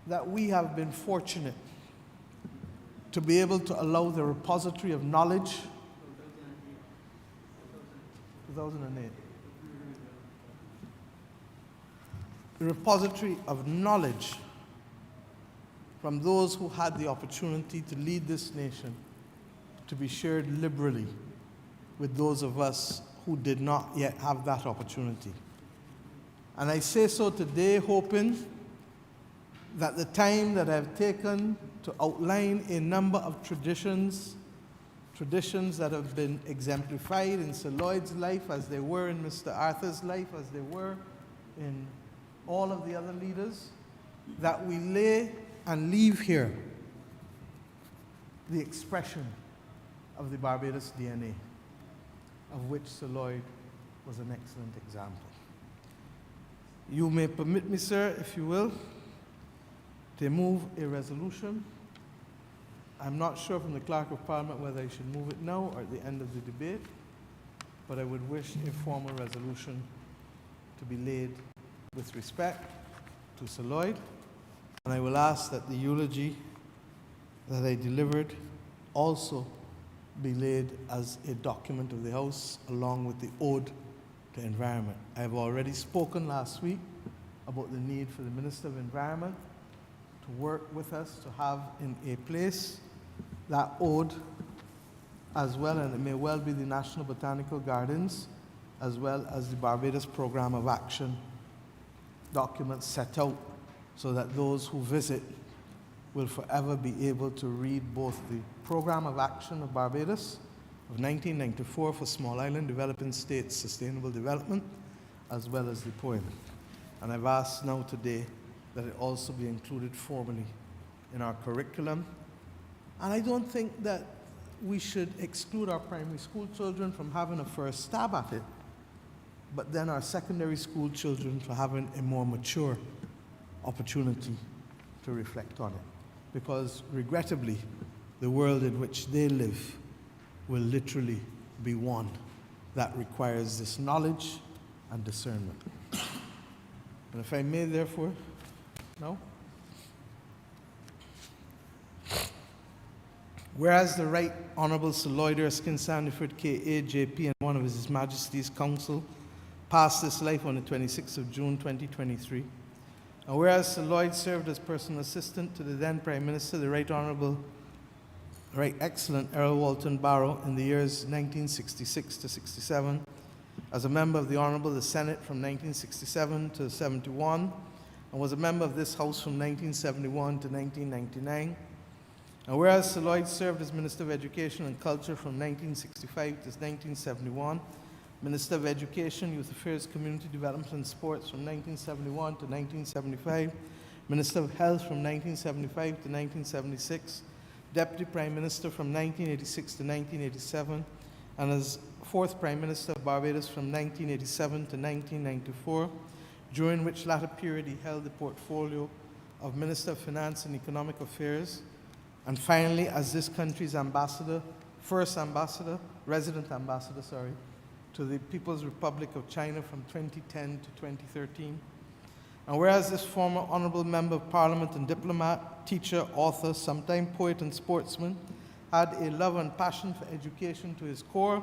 that we have been fortunate to be able to allow the repository of knowledge 2008. The repository of knowledge from those who had the opportunity to lead this nation to be shared liberally with those of us who did not yet have that opportunity. And I say so today, hoping that the time that I've taken to outline a number of traditions that have been exemplified in Sir Lloyd's life as they were in Mr. Arthur's life, as they were in all of the other leaders, that we lay and leave here the expression of the Barbados DNA, of which Sir Lloyd was an excellent example. You may permit me, sir, if you will, to move a resolution. I'm not sure from the Clerk of Parliament whether I should move it now or at the end of the debate, but I would wish a formal resolution to be laid with respect to Sir Lloyd, and I will ask that the eulogy that I delivered also be laid as a document of the House along with the Ode to Environment. I have already spoken last week about the need for the Minister of Environment to work with us to have in a place that ode as well, and it may well be the National Botanical Gardens, as well as the Barbados Programme of Action documents set out so that those who visit will forever be able to read both the Program of Action of Barbados of 1994 for Small Island Developing States Sustainable Development, as well as the poem. And I've asked now today that it also be included formally in our curriculum. And I don't think that we should exclude our primary school children from having a first stab at it, but then our secondary school children for having a more mature opportunity to reflect on it. Because regrettably, the world in which they live will literally be one that requires this knowledge and discernment. And if I may, therefore, no? Whereas the Right Honourable Sir Lloyd Erskine Sandiford, K.A., J.P., and one of His Majesty's Council passed this life on the 26th of June 2023. And whereas Sir Lloyd served as personal assistant to the then Prime Minister, the Right Honourable, Right Excellent Earl Walton Barrow, in the years 1966 to 67, as a member of the Honourable the Senate from 1967 to 71, and was a member of this House from 1971 to 1999. And whereas Sir Lloyd served as Minister of Education and Culture from 1965 to 1971, Minister of Education, Youth Affairs, Community Development and Sports from 1971 to 1975, Minister of Health from 1975 to 1976, Deputy Prime Minister from 1986 to 1987, and as fourth Prime Minister of Barbados from 1987 to 1994, during which latter period he held the portfolio of Minister of Finance and Economic Affairs, and finally as this country's ambassador, resident ambassador, to the People's Republic of China from 2010 to 2013. And whereas this former Honourable Member of Parliament and diplomat, teacher, author, sometime poet and sportsman, had a love and passion for education to his core,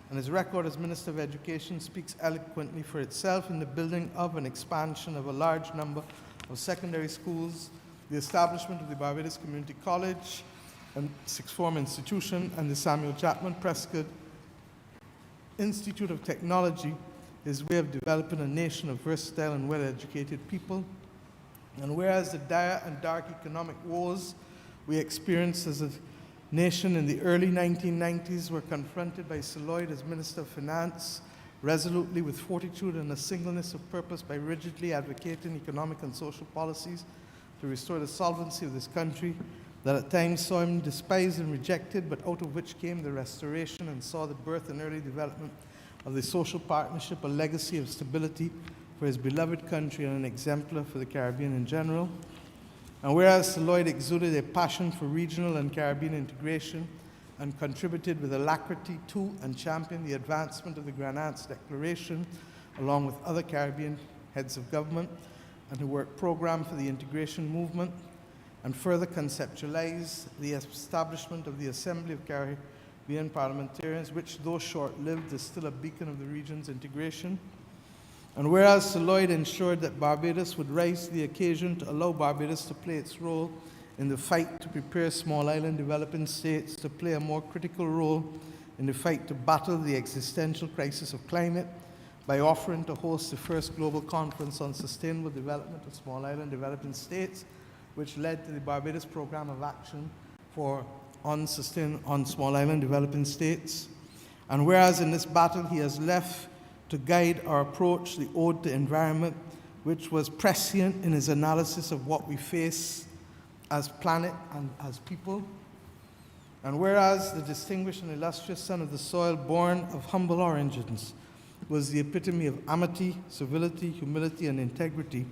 and his record as Minister of Education speaks eloquently for itself in the building of and expansion of a large number of secondary schools, the establishment of the Barbados Community College and Sixth Form Institution, and the Samuel Chapman Prescott Institute of Technology, his way of developing a nation of versatile and well-educated people. And whereas the dire and dark economic woes we experienced as a nation in the early 1990s were confronted by Sir Lloyd as Minister of Finance, resolutely with fortitude and a singleness of purpose by rigidly advocating economic and social policies to restore the solvency of this country, that at times saw him despised and rejected, but out of which came the restoration and saw the birth and early development of the social partnership, a legacy of stability for his beloved country and an exemplar for the Caribbean in general. And whereas Sir Lloyd exuded a passion for regional and Caribbean integration and contributed with alacrity to and championed the advancement of the Grand Aunts Declaration, along with other Caribbean heads of government, and who worked programmed for the integration movement, and further conceptualize the establishment of the Assembly of Caribbean Parliamentarians, which, though short-lived, is still a beacon of the region's integration. And whereas Sir Lloyd ensured that Barbados would rise to the occasion to allow Barbados to play its role in the fight to prepare small island developing states to play a more critical role in the fight to battle the existential crisis of climate by offering to host the first global conference on sustainable development of small island developing states, which led to the Barbados Program of Action on small island developing states. And whereas in this battle he has left to guide our approach the Ode to Environment, which was prescient in his analysis of what we face as planet and as people. And whereas the distinguished and illustrious son of the soil, born of humble origins, was the epitome of amity, civility, humility, and integrity,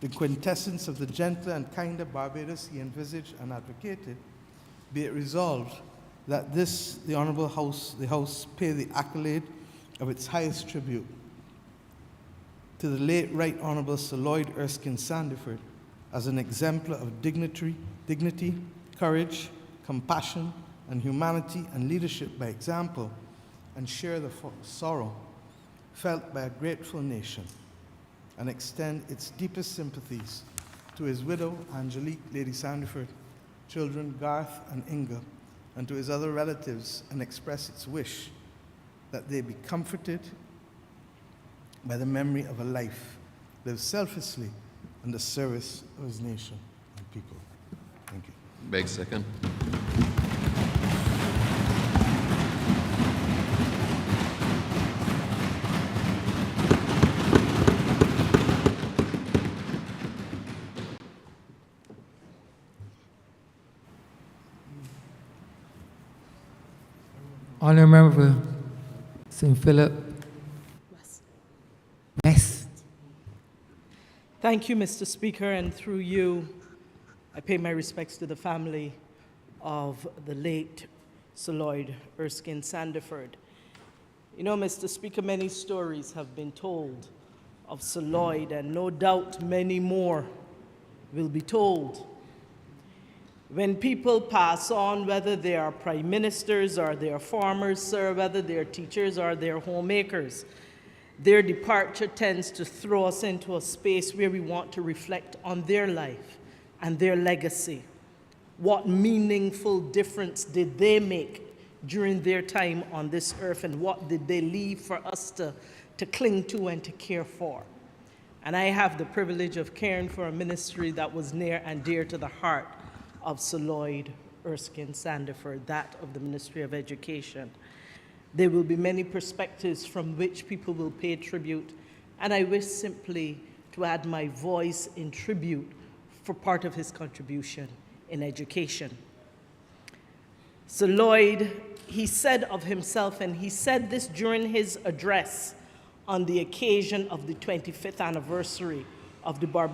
the quintessence of the gentler and kinder Barbados he envisaged and advocated, be it resolved that this, the Honourable House, the House, pay the accolade of its highest tribute to the late Right Honourable Sir Lloyd Erskine Sandiford as an exemplar of dignity, courage, compassion, and humanity and leadership by example, and share the sorrow felt by a grateful nation, and extend its deepest sympathies to his widow, Angelique, Lady Sandiford, children Garth and Inga, and to his other relatives, and express its wish that they be comforted by the memory of a life lived selflessly and the service of his nation and people. Thank you. Beg second. Honourable Member for St. Philip West. Thank you, Mr. Speaker, and through you, I pay my respects to the family of the late Sir Lloyd Erskine Sandiford. You know, Mr. Speaker, many stories have been told of Sir Lloyd, and no doubt many more will be told. When people pass on, whether they are prime ministers or they are farmers, sir, whether they are teachers or they are homemakers, their departure tends to throw us into a space where we want to reflect on their life and their legacy. What meaningful difference did they make during their time on this earth, and what did they leave for us to cling to and to care for? And I have the privilege of caring for a ministry that was near and dear to the heart of Sir Lloyd Erskine Sandiford, that of the Ministry of Education. There will be many perspectives from which people will pay tribute, and I wish simply to add my voice in tribute for part of his contribution in education. Sir Lloyd, he said of himself, and he said this during his address on the occasion of the 25th anniversary of the Barbados